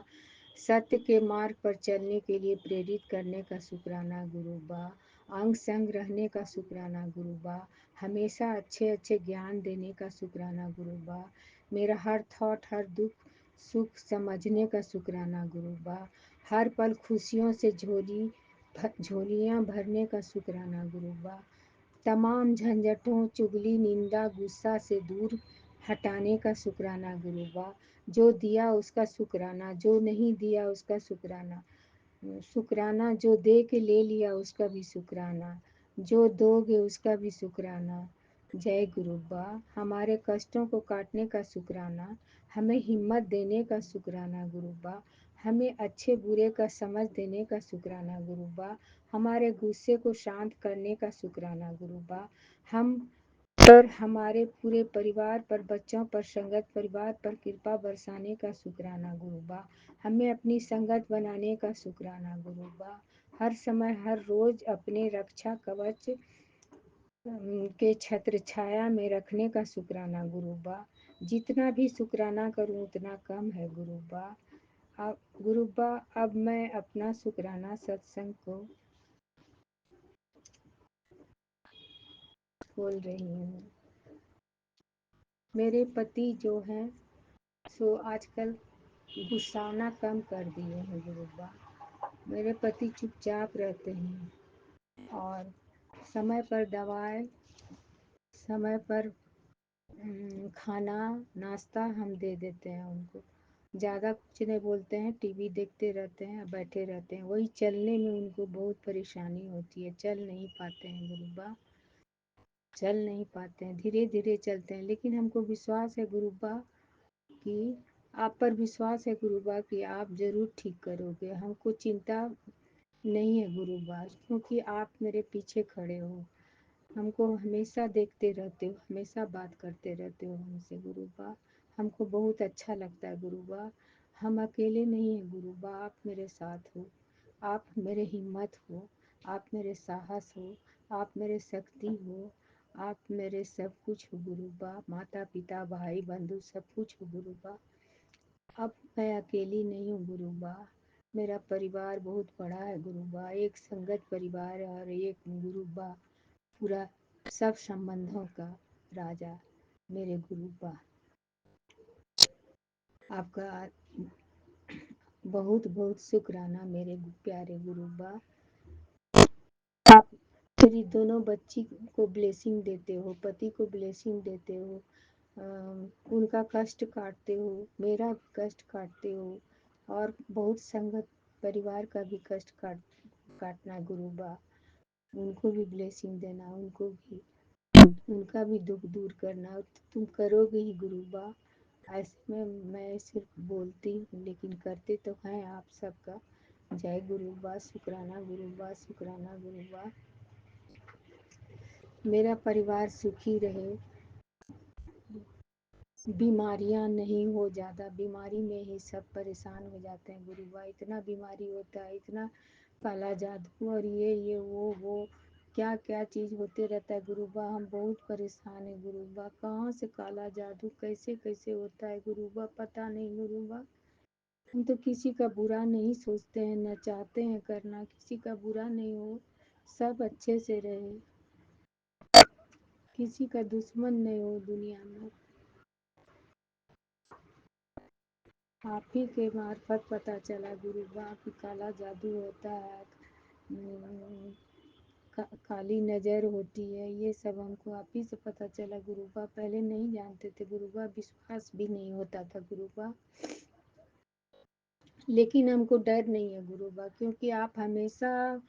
सत्य के मार्ग पर चलने के लिए प्रेरित करने का शुक्राना गुरुबा, अंग संग रहने का शुक्राना गुरुबा, हमेशा अच्छे अच्छे ज्ञान देने का शुक्राना गुरुबा, मेरा हर थॉट हर दुख सुख समझने का शुक्राना गुरुबा, हर पल खुशियों से झोलियाँ भरने का शुक्राना गुरुबा, तमाम झंझटों चुगली निंदा गुस्सा से दूर हटाने का शुक्राना गुरुबा, जो दिया उसका शुक्राना, जो नहीं दिया उसका शुक्राना, शुक्राना जो दे के ले लिया उसका भी शुक्राना, जो दोगे उसका भी शुक्राना। जय गुरुबा, हमारे कष्टों को काटने का शुक्राना, हमें हिम्मत देने का शुक्राना गुरुबा, हमें अच्छे बुरे का समझ देने का शुक्राना गुरुबा, हमारे गुस्से को शांत करने का शुक्राना गुरुबा, हम पर हमारे पूरे परिवार पर बच्चों पर संगत परिवार पर कृपा बरसाने का शुक्राना गुरुबा, हमें अपनी संगत बनाने का शुक्राना गुरुबा, हर समय हर रोज अपने रक्षा कवच के छत्र छाया में रखने का शुक्राना गुरुबा, जितना भी शुक्राना करूं उतना कम है गुरुबा। अब गुरुबा, अब मैं अपना शुक्राना सत्संग को बोल रही हूँ। मेरे पति जो हैं सो आजकल गुस्साना कम कर दिए हैं गुरुबा, मेरे पति चुपचाप रहते हैं और समय पर दवाई समय पर खाना नाश्ता हम दे देते हैं उनको, ज़्यादा कुछ नहीं बोलते हैं, टीवी देखते रहते हैं बैठे रहते हैं, वही चलने में उनको बहुत परेशानी होती है, चल नहीं पाते हैं गुरुबा, चल नहीं पाते हैं, धीरे धीरे चलते हैं, लेकिन हमको विश्वास है गुरुबा कि आप पर विश्वास है गुरुबा कि आप ज़रूर ठीक करोगे, हमको चिंता नहीं है गुरुबा, क्योंकि आप मेरे पीछे खड़े हो, हमको हमेशा देखते रहते हो, हमेशा बात करते रहते हो हमसे गुरुबा, हमको बहुत अच्छा लगता है गुरुबा, हम अकेले नहीं हैं गुरुबा, आप मेरे साथ हो, आप मेरे हिम्मत हो, आप मेरे साहस हो, आप मेरे शक्ति हो, आप मेरे सब कुछ हो गुरुबा, माता पिता भाई बंधु सब कुछ हो गुरुबा। अब मैं अकेली नहीं हूँ गुरुबा, मेरा परिवार बहुत बड़ा है गुरुबा, एक संगत परिवार है और एक गुरुबा पूरा सब संबंधों का राजा मेरे गुरुबा। आपका बहुत बहुत शुक्राना मेरे प्यारे गुरुबा, आप मेरी दोनों बच्ची को ब्लेसिंग देते हो, पति को ब्लेसिंग देते हो, उनका कष्ट काटते हो, मेरा भी कष्ट काटते हो और बहुत संगत परिवार का भी कष्ट काटना गुरुबा, उनको भी ब्लेसिंग देना, उनको भी उनका भी दुख दूर करना, तुम करोगे ही गुरुबा। ऐसे में मैं सिर्फ बोलती हूँ लेकिन करते तो हैं आप सबका। जय गुरुबा, शुक्राना गुरुबा, शुक्राना गुरुबा। मेरा परिवार सुखी रहे, बीमारियां नहीं हो, ज़्यादा बीमारी में ही सब परेशान हो जाते हैं गुरुबा, इतना बीमारी होता है, इतना काला जादू और ये वो क्या क्या चीज़ होते रहता है गुरुबा, हम बहुत परेशान है गुरुबा, कहाँ से काला जादू कैसे कैसे होता है गुरुबा, पता नहीं गुरुबा, हम तो किसी का बुरा नहीं सोचते हैं, न चाहते हैं करना, किसी का बुरा नहीं हो, सब अच्छे से रहे, किसी का दुश्मन नहीं हो दुनिया में। आप ही के मार्फत पता चला गुरुबा कि काला जादू होता है, काली नज़र होती है, ये सब हमको आप ही से पता चला गुरुबा, पहले नहीं जानते थे गुरुबा, विश्वास भी नहीं होता था गुरुबा, लेकिन हमको डर नहीं है गुरुबा, क्योंकि आप हमेशा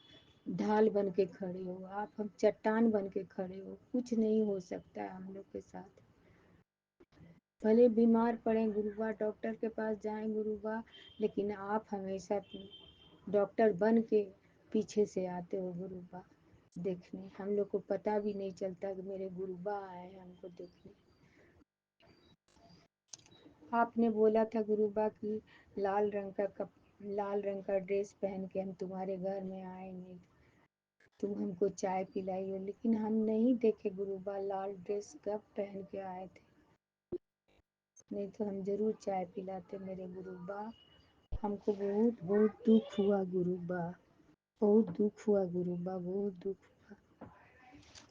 ढाल बन के खड़े हो, आप हम चट्टान बन के खड़े हो, कुछ नहीं हो सकता है हम लोग के साथ, भले बीमार पड़े गुरुबा, डॉक्टर के पास जाएं गुरुबा, लेकिन आप हमेशा डॉक्टर बन के पीछे से आते हो गुरुबा, देखने। हम लोग को पता भी नहीं चलता कि मेरे गुरुबा आए हैं हमको देखने। आपने बोला था गुरुबा की लाल रंग का ड्रेस पहन के हम तुम्हारे घर में आएंगे, तुम हमको चाय पिलाई हो, लेकिन हम नहीं देखे गुरुबा लाल ड्रेस कब पहन के आए थे। नहीं तो हम जरूर चाय पिलाते मेरे गुरुबा। हमको बहुत बहुत दुख हुआ गुरुबा, बहुत दुख हुआ गुरुबा, बहुत दुख हुआ।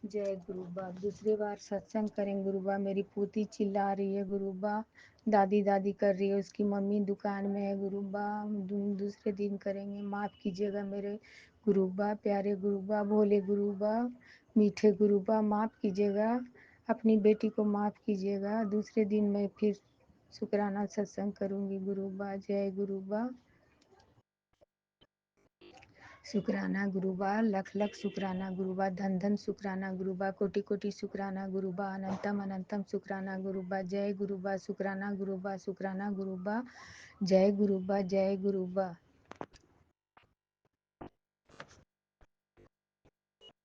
जय गुरुबा। दूसरी बार सत्संग करेंगे गुरुबा। मेरी पोती चिल्ला रही है गुरुबा, दादी दादी कर रही है, उसकी मम्मी दुकान में है गुरुबा। दूसरे दिन करेंगे। माफ़ कीजिएगा मेरे गुरुबा, प्यारे गुरुबा, भोले गुरुबा, मीठे गुरुबा, माफ़ कीजिएगा। अपनी बेटी को माफ़ कीजिएगा। दूसरे दिन मैं फिर शुक्राना सत्संग करूँगी गुरुबा। जय गुरुबा। शुक्राना गुरुबा, लख लख शुक्राना गुरुबा, धन धन शुक्राना गुरुबा, कोटि कोटि शुक्राना गुरुबा, अनंतम अनंतम शुक्राना गुरुबा। जय गुरुबा। शुक्राना गुरुबा, शुक्राना गुरुबा। जय गुरुबा, जय गुरुबा।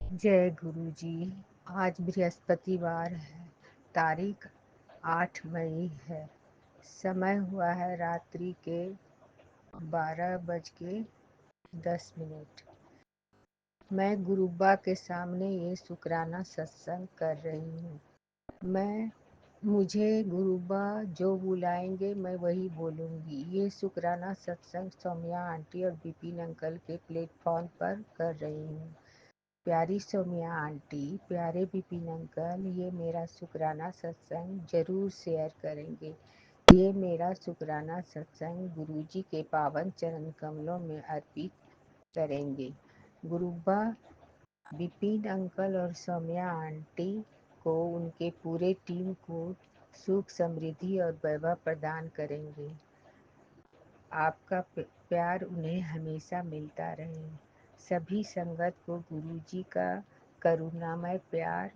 जय गुरु जी। आज बृहस्पतिवार है, तारीख 8 मई है, समय हुआ है रात्रि के 12:10। मैं गुरुबा के सामने ये शुक्राना सत्संग कर रही हूँ। मुझे गुरुबा जो बुलाएंगे मैं वही बोलूँगी। ये शुक्राना सत्संग सौम्या आंटी और विपिन अंकल के प्लेटफॉर्म पर कर रही हूँ। प्यारी सौम्या आंटी, प्यारे विपिन अंकल, ये मेरा शुक्राना सत्संग जरूर शेयर करेंगे। ये मेरा शुक्राना सत्संग गुरुजी के पावन चरण कमलों में अर्पित करेंगे। गुरुबा विपिन अंकल और सौम्या आंटी को, उनके पूरे टीम को सुख समृद्धि और वैभव प्रदान करेंगे। आपका प्यार उन्हें हमेशा मिलता रहे। सभी संगत को गुरुजी का करुणामय प्यार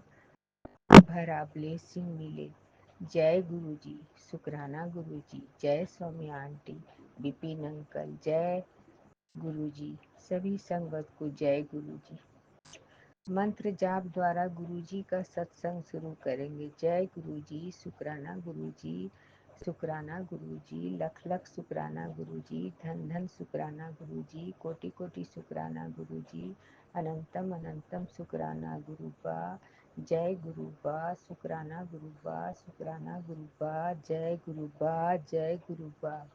भरा ब्लेसिंग मिले। जय गुरुजी। शुक्राना गुरुजी। जय सौम्या आंटी, विपिन अंकल, जय गुरुजी। सभी संगत को जय गुरुजी। मंत्र जाप द्वारा गुरुजी का सत्संग शुरू करेंगे। जय गुरुजी। शुक्राना गुरुजी। शुक्राना गुरुजी। लख लख शुक्राना गुरुजी। धन धन शुक्राना गुरुजी। कोटि कोटि शुक्राना गुरुजी। अनंतम अनंतम शुक्राना गुरुबा। जय गुरुबा। शुक्राना गुरुबा। शुक्राना गुरुबा। जय गुरुबा। जय गुरुबा।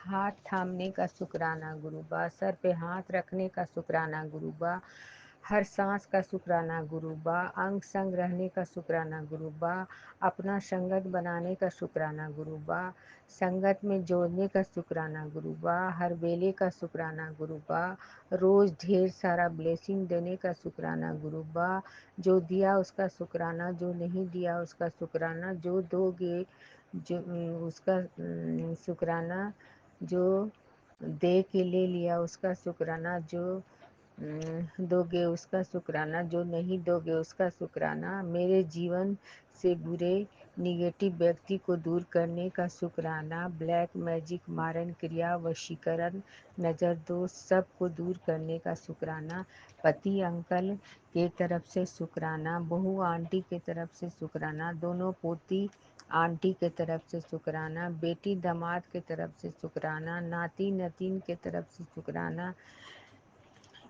हाथ थामने का शुक्राना गुरुबा, सर पे हाथ रखने का शुक्राना गुरुबा, हर सांस का शुक्राना गुरुबा, अंग संग रहने का शुक्राना गुरुबा, अपना संगत बनाने का शुक्राना गुरुबा, संगत में जोड़ने का शुक्राना गुरुबा, हर वेले का शुक्राना गुरुबा, रोज ढेर सारा ब्लेसिंग देने का शुक्राना गुरुबा, जो दिया उसका शुक्राना, जो नहीं दिया उसका शुक्राना, जो दोगे जो उसका शुक्राना, जो दे के ले लिया उसका शुक्राना, जो दोगे उसका शुक्राना, जो नहीं दोगे उसका शुक्राना, मेरे जीवन से बुरे निगेटिव व्यक्ति को दूर करने का शुक्राना, ब्लैक मैजिक, मारण क्रिया, वशीकरण, नज़र दोष सब को दूर करने का शुक्राना, पति अंकल के तरफ से शुक्राना, बहू आंटी के तरफ से शुक्राना, दोनों पोती आंटी के तरफ से शुक्राना, बेटी दामाद के तरफ से शुक्राना, नाती नतीन के तरफ से शुक्राना,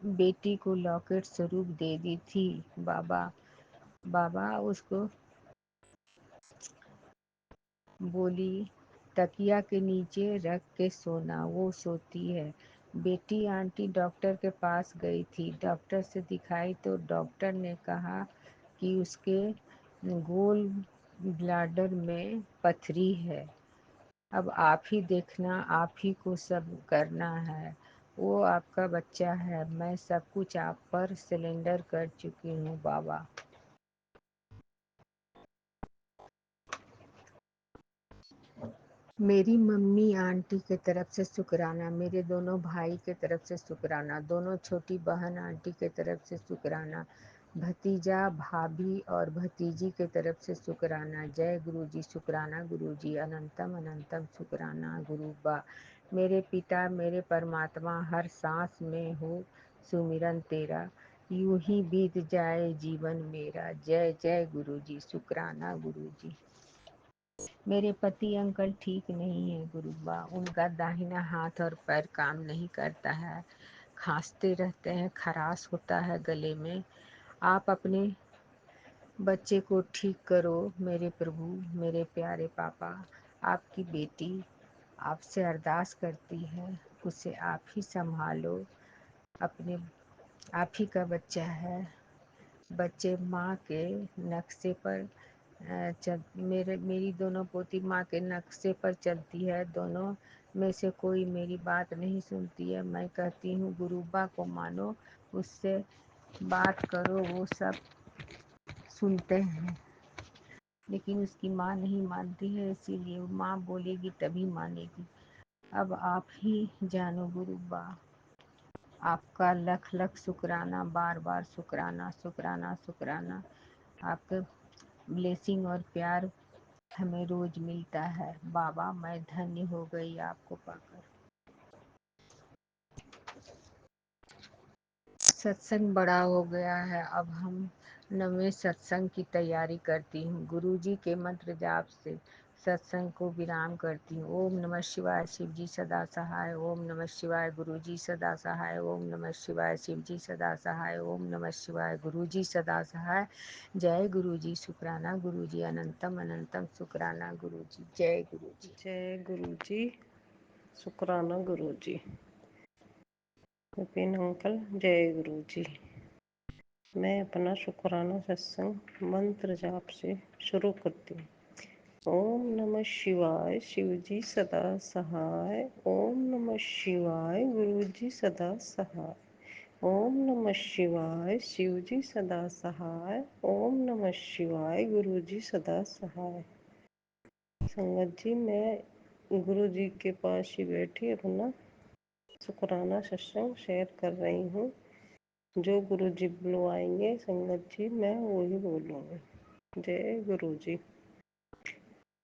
बेटी को लॉकेट स्वरूप दे दी थी बाबा उसको बोली तकिया के नीचे रख के सोना, वो सोती है। बेटी आंटी डॉक्टर के पास गई थी, डॉक्टर से दिखाई तो डॉक्टर ने कहा कि उसके गोल ब्लाडर में पथरी है। अब आप ही देखना, आप ही को सब करना है। वो आपका बच्चा है, मैं सब कुछ आप पर सिलेंडर कर चुकी हूँ बाबा। मेरी मम्मी आंटी के तरफ से शुक्राना, मेरे दोनों भाई के तरफ से शुक्राना, दोनों छोटी बहन आंटी के तरफ से शुक्राना, भतीजा, भाभी और भतीजी के तरफ से शुक्राना। जय गुरु जी, शुक्राना गुरु जी, अनंतम अनंतम शुक्राना गुरु बा। मेरे पिता, मेरे परमात्मा, हर सांस में हो सुमिरन तेरा, यूं ही बीत जाए जीवन मेरा। जय जय गुरु जी, शुक्राना गुरु जी। मेरे पति अंकल ठीक नहीं है गुरुबा, उनका दाहिना हाथ और पैर काम नहीं करता है, खांसते रहते हैं, खराश होता है गले में। आप अपने बच्चे को ठीक करो मेरे प्रभु, मेरे प्यारे पापा। आपकी बेटी आपसे अरदास करती है, उसे आप ही संभालो। अपने आप ही का बच्चा है, बच्चे माँ के नक्शे पर मेरी दोनों पोती माँ के नक्शे पर चलती है। दोनों में से कोई मेरी बात नहीं सुनती है। मैं कहती हूँ गुरुबा को मानो, उससे बात करो, वो सब सुनते हैं, लेकिन उसकी माँ नहीं मानती है, इसीलिए माँ बोलेगी तभी मानेगी। अब आप ही जानो गुरुबा। आपका लख लख शुक्राना, बार बार शुक्राना शुक्राना शुक्राना। आपके ब्लेसिंग और प्यार हमें रोज मिलता है बाबा। मैं धन्य हो गई आपको पाकर। सत्संग बड़ा हो गया है, अब हम नवे सत्संग की तैयारी करती हूँ। गुरु जी के मंत्र जाप से सत्संग को विराम करती हूँ। ओम नमः शिवाय, शिव जी सदा सहाय। ओम नमः शिवाय, गुरु जी सदा सहाय। ओम नमः शिवाय, शिव जी सदा सहाय। ओम नमः शिवाय, गुरु जी सदा सहाय। जय गुरु जी, शुक्राना गुरु जी, अनंतम अनंतम शुक्राना गुरु जी। जय गुरु जी। जय गुरु जी, शुक्राना गुरु जी। विपिन अंकल, जय गुरु जी। मैं अपना शुक्राना सत्संग मंत्र जाप से शुरू करती हूँ। ओम नमः शिवाय, शिव जी सदा सहाय। ओम नमः शिवाय, गुरु जी सदा सहाय। ओम नमः शिवाय, शिव जी सदा सहाय। ओम नमः शिवाय, गुरु जी सदा सहाय। संगत जी, मैं गुरु जी के पास ही बैठी अपना शुक्राना सत्संग शेयर कर रही हूँ। जो गुरु जी बुलवाएंगे संगत जी, मैं वही बोलूँगी। जय गुरु जी।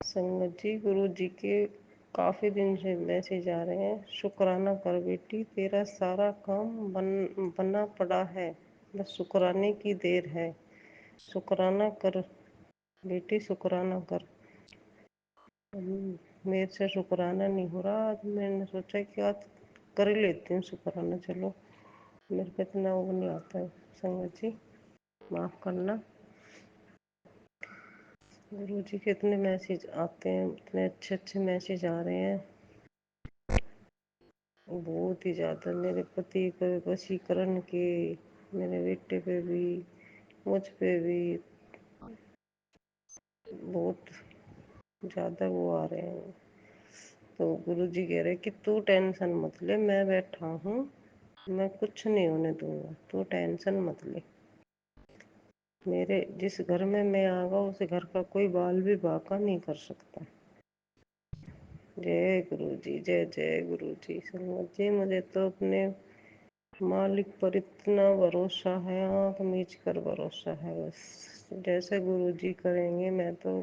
संगत जी, गुरु जी के काफ़ी दिन से मैसेज आ रहे हैं, शुक्राना कर बेटी, तेरा सारा काम बना पड़ा है, बस शुक्राने की देर है। शुक्राना कर बेटी, शुक्राना कर। मेरे से शुक्राना नहीं हो रहा, आज मैंने सोचा कि आज कर ही लेती हूँ शुक्राना। चलो, मेरे को इतना वो नहीं आता है संगत जी, माफ़ करना। गुरु जी के इतने मैसेज आते हैं, इतने अच्छे अच्छे मैसेज आ रहे हैं, बहुत ही ज़्यादा। मेरे पति के वशीकरण के, मेरे बेटे पे भी, मुझ पे भी बहुत ज़्यादा वो आ रहे हैं। तो गुरु जी कह रहे कि तू टेंशन मत ले, मैं बैठा हूँ, मैं कुछ नहीं होने दूंगा, तू टेंशन मत ले। मेरे जिस घर में मैं आऊँगा उस घर का कोई बाल भी बांका नहीं कर सकता। जय गुरु जी, जय जय गुरु जी। संगत जी, मुझे तो अपने मालिक पर इतना भरोसा है, आँख मीच कर भरोसा है बस। जैसे गुरु जी करेंगे। मैं तो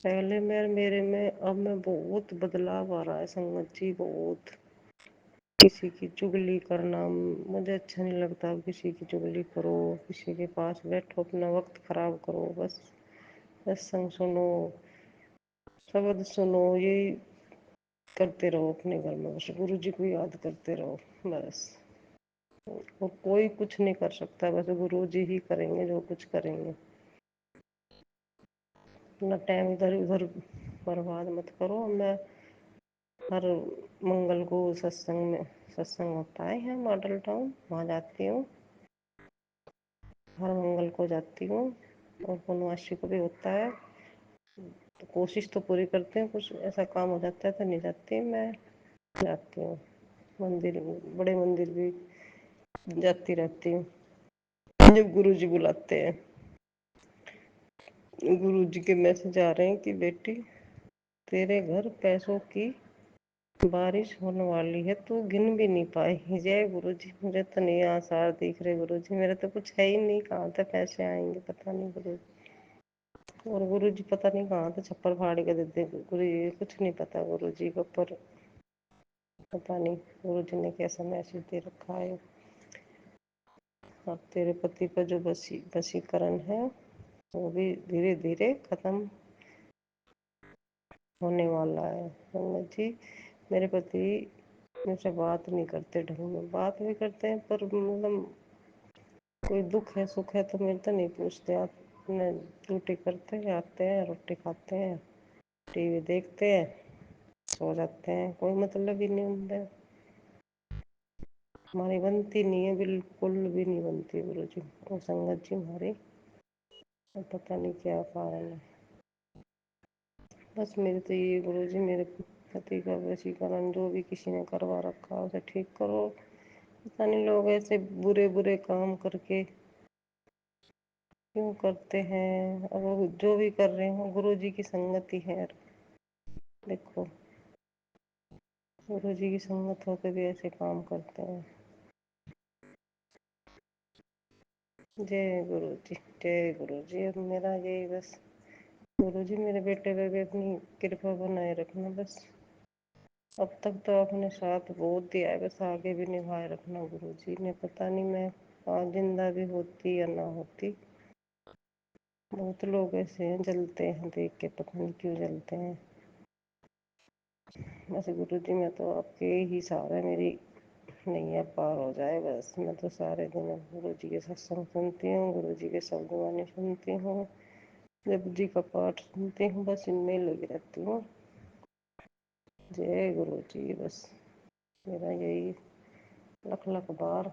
पहले मेरे में, अब में बहुत बदलाव आ रहा है संगत जी, बहुत। किसी की चुगली करना मुझे अच्छा नहीं लगता। अब किसी की चुगली करो, किसी के पास बैठो, अपना वक्त खराब करो, बस सत्संग सुनो, शब्द सुनो, यही करते रहो अपने घर में। बस गुरु जी को याद करते रहो बस। और कोई कुछ नहीं कर सकता, बस गुरु जी ही करेंगे जो कुछ करेंगे। अपना टाइम इधर उधर बर्बाद मत करो। मैं हर मंगल को सत्संग होता है यहाँ मॉडल टाउन, वहाँ जाती हूँ, हर मंगल को जाती हूँ। और पूर्णमासी को भी होता है, तो कोशिश तो पूरी करते हैं। कुछ ऐसा काम हो जाता है तो नहीं जाती, मैं जाती हूँ। मंदिर, बड़े मंदिर भी जाती रहती हूँ जब गुरु जी बुलाते हैं। गुरु जी के मैसेज आ रहे हैं कि बेटी, तेरे घर पैसों की बारिश होने वाली है, तू गिन भी नहीं पाएगी। जय गुरु जी। मुझे तो नहीं आसार दिख रहे गुरु जी, मेरे तो कुछ है ही नहीं, कहाँ से पैसे आएंगे पता नहीं गुरु जी। और गुरु जी पता नहीं कहाँ से छप्पर फाड़ के देते गुरु जी, कुछ नहीं पता गुरु जी को, पर पता नहीं गुरु जी ने कैसा मैसेज दे रखा है। अब तेरे पति का जो वशीकरण है वो भी धीरे धीरे खत्म होने वाला है। संगत जी, मेरे पति मुझसे बात नहीं करते ढंग में, बात भी करते हैं पर मतलब कोई दुख है सुख है तो मेरे तो नहीं पूछते। आप अपने ड्यूटी करते हैं, आते हैं, रोटी खाते हैं, टीवी देखते हैं, सो जाते हैं, कोई मतलब ही नहीं उनसे। हमारी बनती नहीं है, बिल्कुल भी नहीं बनती गुरु जी और संगत जी हमारी, पता नहीं क्या कारण है। बस मेरे तो ये गुरु जी, मेरे पति का वशीकरण जो भी किसी ने करवा रखा उसे ठीक करो। पता नहीं लोग ऐसे बुरे बुरे काम करके क्यों करते हैं। अब वो जो भी कर रहे हो गुरु जी की संगति है। देखो गुरु जी की संगत होकर भी ऐसे काम करते हैं। जय गुरु जी, जय गुरु जी। अब मेरा यही बस गुरु जी मेरे बेटे पे भी अपनी कृपा बनाए रखना बस। अब तक तो आपने साथ बहुत दिया है, बस आगे भी निभाए रखना गुरु जी ने। पता नहीं मैं आज जिंदा भी होती या ना होती। बहुत लोग ऐसे हैं जलते हैं देख के, पता नहीं क्यों जलते हैं। बस गुरु जी मैं तो आपके ही सहारे, मेरी नैया पार हो जाए बस। मैं तो सारे दिन गुरु जी के सत्संग सुनती हूँ, गुरु जी के शब्द वाणी सुनती हूँ, जप जी का पाठ सुनती हूँ, बस इनमें लगी रहती हूँ। जय गुरु जी। बस मेरा यही लख लख बार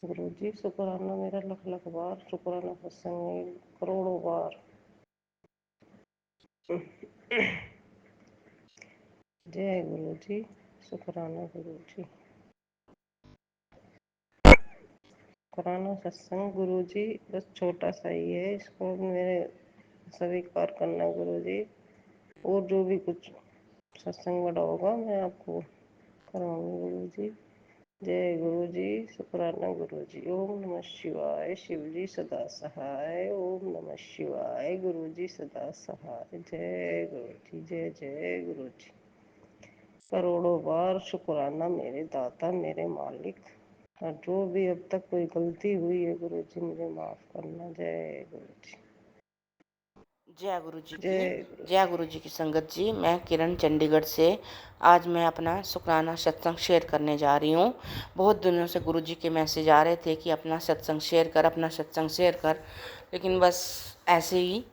गुरु जी शुक्राना, मेरा लख लख बार शुक्राना, सत्संग करोड़ों बार। जय गुरु जी, शुक्राना गुरु जी। शुक्राना सत्संग गुरु जी बस छोटा सा ही है, इसको मेरे स्वीकार करना गुरु जी। और जो भी कुछ सत्संग बड़ा होगा मैं आपको करवाऊंगी गुरु जी। जय गुरु जी, शुक्राना गुरु जी। ओम नमः शिवाय, शिव जी सदा सहाय। ओम नमः शिवाय, गुरु जी सदा सहाय। जय गुरु जी, जय जय गुरु जी। करोड़ों बार शुक्राना मेरे दाता, मेरे मालिक। और जो भी अब तक कोई गलती हुई है गुरु जी मुझे माफ करना। जय गुरु जी, जय गुरु जी की। जय गुरु जय जी। गुरु जी की संगत जी। मैं किरण चंडीगढ़ से आज मैं अपना शुक्राना सत्संग शेयर करने जा रही हूँ। बहुत दिनों से गुरु जी के मैसेज आ रहे थे कि अपना सत्संग शेयर कर, अपना सत्संग शेयर कर, लेकिन बस ऐसे ही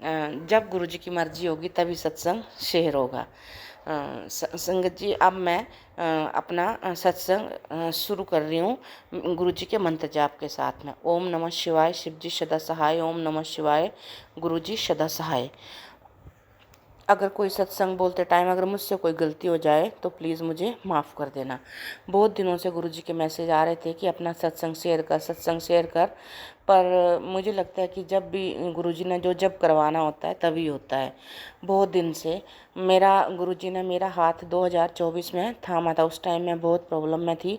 जब गुरु जी की मर्जी होगी तभी सत्संग शेयर होगा। संगत जी अब मैं अपना सत्संग शुरू कर रही हूँ गुरु जी के मंत्र जाप के साथ में। ओम नमः शिवाय, शिव जी सदा सहाय। ओम नमः शिवाय, गुरु जी सदा सहाय। अगर कोई सत्संग बोलते टाइम अगर मुझसे कोई गलती हो जाए तो प्लीज़ मुझे माफ़ कर देना। बहुत दिनों से गुरु जी के मैसेज आ रहे थे कि अपना सत्संग शेयर कर, सत्संग शेयर कर, पर मुझे लगता है कि जब भी गुरु जी ने जो जब करवाना होता है तभी होता है। बहुत दिन से मेरा गुरु जी ने मेरा हाथ 2024 में थामा था। उस टाइम मैं बहुत प्रॉब्लम में थी,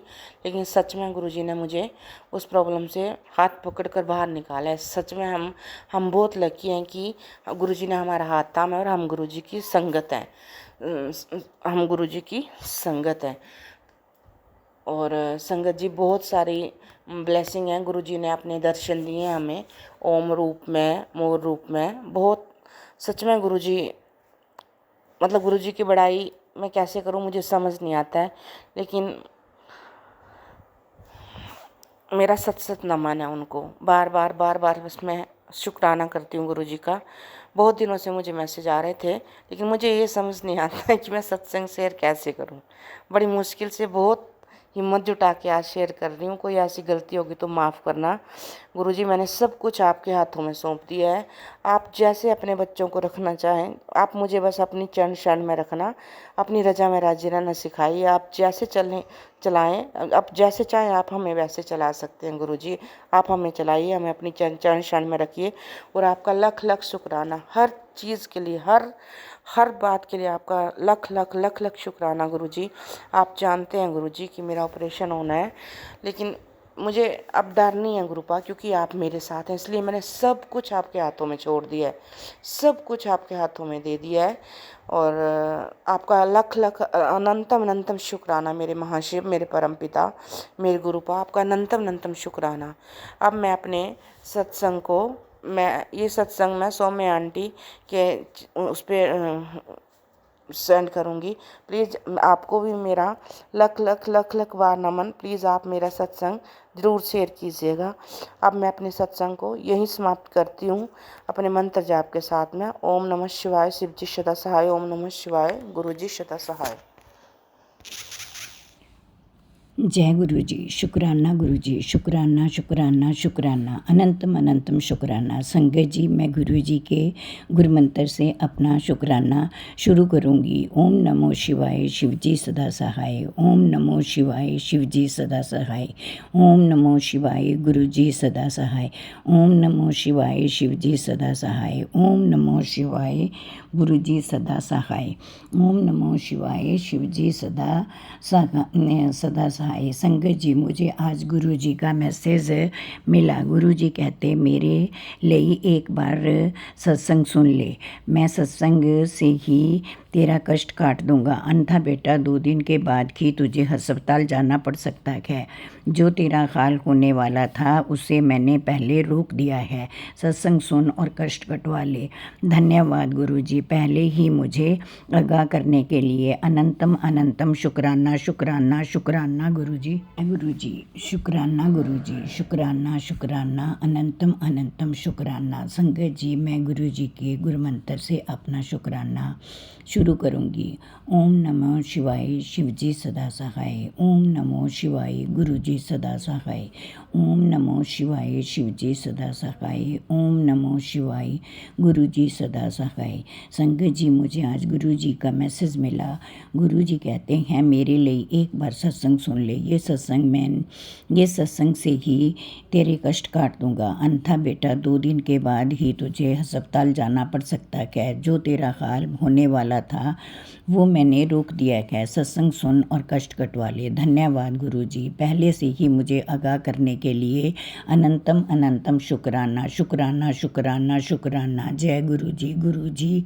लेकिन सच में गुरु जी ने मुझे उस प्रॉब्लम से हाथ पकड़ कर बाहर निकाला है। सच में हम बहुत लकी हैं कि गुरु जी ने हमारा हाथ थामा और हम गुरु जी की संगत हैं। हम गुरु जी की संगत हैं। और संगत जी बहुत सारी ब्लेसिंग है, गुरु जी ने अपने दर्शन दिए हमें ओम रूप में, मोर रूप में। बहुत सच में गुरु जी, मतलब गुरु जी की बड़ाई मैं कैसे करूं मुझे समझ नहीं आता है, लेकिन मेरा सच सच नमन है उनको। बार बार बस मैं शुक्राना करती हूँ गुरु जी का। बहुत दिनों से मुझे मैसेज आ रहे थे, लेकिन मुझे ये समझ नहीं आता है कि मैं सत्संग शेयर कैसे करूँ। बड़ी मुश्किल से बहुत हिम्मत जुटा के आज शेयर कर रही हूँ। कोई ऐसी गलती होगी तो माफ़ करना गुरु जी। मैंने सब कुछ आपके हाथों में सौंप दिया है। आप जैसे अपने बच्चों को रखना चाहें, आप मुझे बस अपनी चरण शरण में रखना, अपनी रजा में राजी रहना सिखाइए। आप जैसे चलाएं, आप जैसे चाहें आप हमें वैसे चला सकते हैं गुरुजी। आप हमें चलाइए, हमें अपनी चरण शरण में रखिए। और आपका लख लख शुक्राना हर चीज़ के लिए, हर बात के लिए आपका लख लख लख लख शुक्राना गुरुजी। आप जानते हैं गुरुजी कि मेरा ऑपरेशन होना है, लेकिन मुझे अब डर नहीं है गुरुपा, क्योंकि आप मेरे साथ हैं। इसलिए मैंने सब कुछ आपके हाथों में छोड़ दिया है, सब कुछ आपके हाथों में दे दिया है। और आपका लख लख अनंतम अनंतम शुक्राना मेरे महाशिव, मेरे परमपिता, मेरे गुरुपा, आपका अनंतम अनंतम शुक्राना। अब मैं अपने सत्संग को, ये सत्संग मैं सौम्या आंटी के उस पर सेंड करूँगी। प्लीज़ आपको भी मेरा लख लख लख लख बार नमन। प्लीज़ आप मेरा सत्संग ज़रूर शेयर कीजिएगा। अब मैं अपने सत्संग को यहीं समाप्त करती हूँ अपने मंत्र जाप के साथ में। ओम नमः शिवाय, शिव जी सदा सहाय। ओम नमः शिवाय, गुरु जी सदा सहाय। जय गुरु जी। शुक्राना गुरु जी, शुक्राना शुक्राना शुक्राना, अनंतम अनंतम शुक्राना। संगत जी, मैं गुरु जी के गुरु मंत्र से अपना शुक्राना शुरू करूँगी। ओम नमो शिवाय, शिव जी सदा सहाय। ओम नमो शिवाय, शिव जी सदा सहाय। ओम नमो शिवाय, गुरु जी सदा सहाय। ओम नमो शिवाय, शिव जी सदा सहाय। ओम नमो शिवाय, गुरु जी सदा सहाय। ओम नमो शिवाय, शिव जी सदा सहाय। संगत जी, मुझे आज गुरु जी का मैसेज मिला। गुरु जी कहते मेरे लिए एक बार सत्संग सुन ले, मैं सत्संग से ही तेरा कष्ट काट दूंगा, अन्यथा बेटा 2 दिन के बाद ही तुझे अस्पताल जाना पड़ सकता है। जो तेरा हाल होने वाला था उसे मैंने पहले रोक दिया है। सत्संग सुन और कष्ट कटवा ले। धन्यवाद गुरु जी, पहले ही मुझे आगाह करने के लिए। अनंतम अनंतम शुक्राना शुक्राना शुक्राना गुरु जी। शुक्राना गुरु जी, शुक्राना शुक्राना, अनंतम अनंतम शुक्राना। संगत जी, मैं गुरु जी के गुरु मंत्र से अपना शुक्राना शुरू करूँगी। ओम नमो शिवाय, शिव जी सदा सहाय। ओम नमो शिवाय, गुरु जी सदा सहाय। ओम नमो शिवाय, शिव जी सदा सहाय। ओम नमो शिवाय, गुरु जी सदा सहाय। संगत जी, मुझे आज गुरु जी का मैसेज मिला। गुरु जी कहते हैं मेरे लिए एक बार सत्संग सुन ले। ये सत्संग से ही तेरे कष्ट काट दूंगा, अन्यथा बेटा 2 दिन के बाद ही तुझे अस्पताल जाना पड़ सकता है। जो तेरा हाल होने वाला था वो मैंने रोक दिया है। सत्संग सुन और कष्ट कटवा ले। धन्यवाद गुरु जी, पहले से ही मुझे आगाह करने के लिए। अनंतम अनंतम शुक्राना शुक्राना शुक्राना शुक्राना। जय गुरु जी। गुरु जी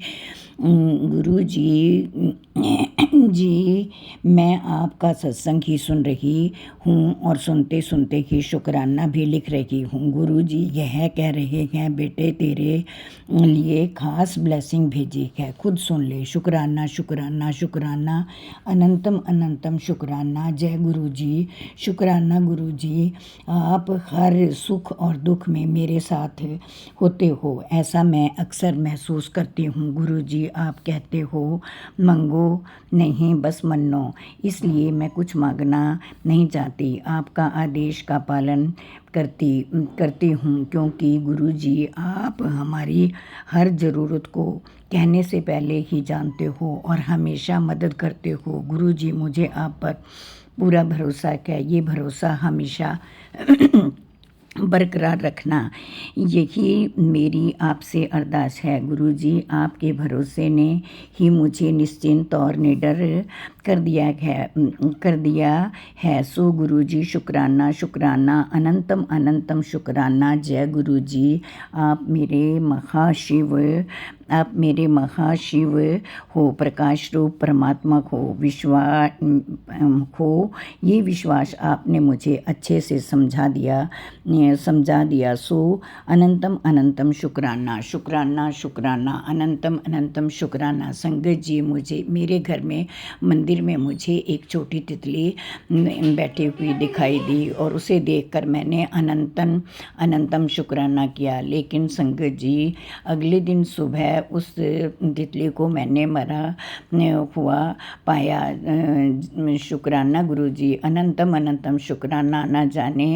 जी, मैं आपका सत्संग ही सुन रही हूँ और सुनते सुनते ही शुक्राना भी लिख रही हूँ। गुरु जी यह कह रहे हैं बेटे तेरे लिए खास ब्लेसिंग भेजी है, खुद सुन ले। शुक्राना शुक्राना शुक्राना, अनंतम अनंतम शुक्राना। जय गुरु जी। शुक्राना गुरु जी, आप हर सुख और दुख में मेरे साथ होते हो, ऐसा मैं अक्सर महसूस करती हूँ। गुरु जी आप कहते हो मंगो नहीं बस मन्नो, इसलिए मैं कुछ मांगना नहीं चाहती, आपका आदेश का पालन करती हूँ, क्योंकि गुरु जी आप हमारी हर ज़रूरत को कहने से पहले ही जानते हो और हमेशा मदद करते हो। गुरु जी मुझे आप पर पूरा भरोसा है, ये भरोसा हमेशा बरकरार रखना, यही मेरी आपसे अरदास है। गुरु जी आपके भरोसे ने ही मुझे निश्चिंत और निडर कर दिया है। सो गुरु जी शुक्राना शुक्राना, अनंतम अनंतम शुक्राना। जय गुरु जी, आप मेरे महाशिव हो, प्रकाश रूप परमात्मा हो, ये विश्वास आपने मुझे अच्छे से समझा दिया। सो अनंतम अनंतम शुक्राना शुक्राना शुक्राना, अनंतम अनंतम शुक्राना। संगत जी, मेरे घर में मंदिर में मुझे एक छोटी तितली बैठी हुई दिखाई दी और उसे देखकर मैंने अनंतम शुक्राना किया। लेकिन संगत जी, अगले दिन सुबह है उस तितली को मैंने मरा हुआ पाया। शुक्राना गुरुजी, अनंतम अनंतम शुक्राना। न जाने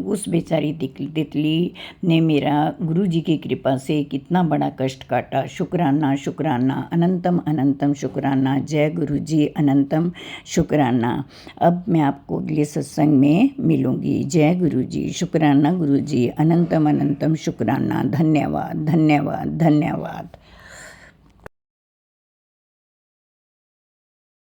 उस बेचारी तितली ने मेरा गुरुजी की कृपा से कितना बड़ा कष्ट काटा। शुक्राना शुक्राना, अनंतम अनंतम शुक्राना। जय गुरुजी, अनंतम शुक्राना। अब मैं आपको अगले सत्संग में मिलूँगी। जय गुरुजी, शुक्राना गुरुजी, अनंतम अनंतम शुक्राना। धन्यवाद धन्यवाद धन्यवाद।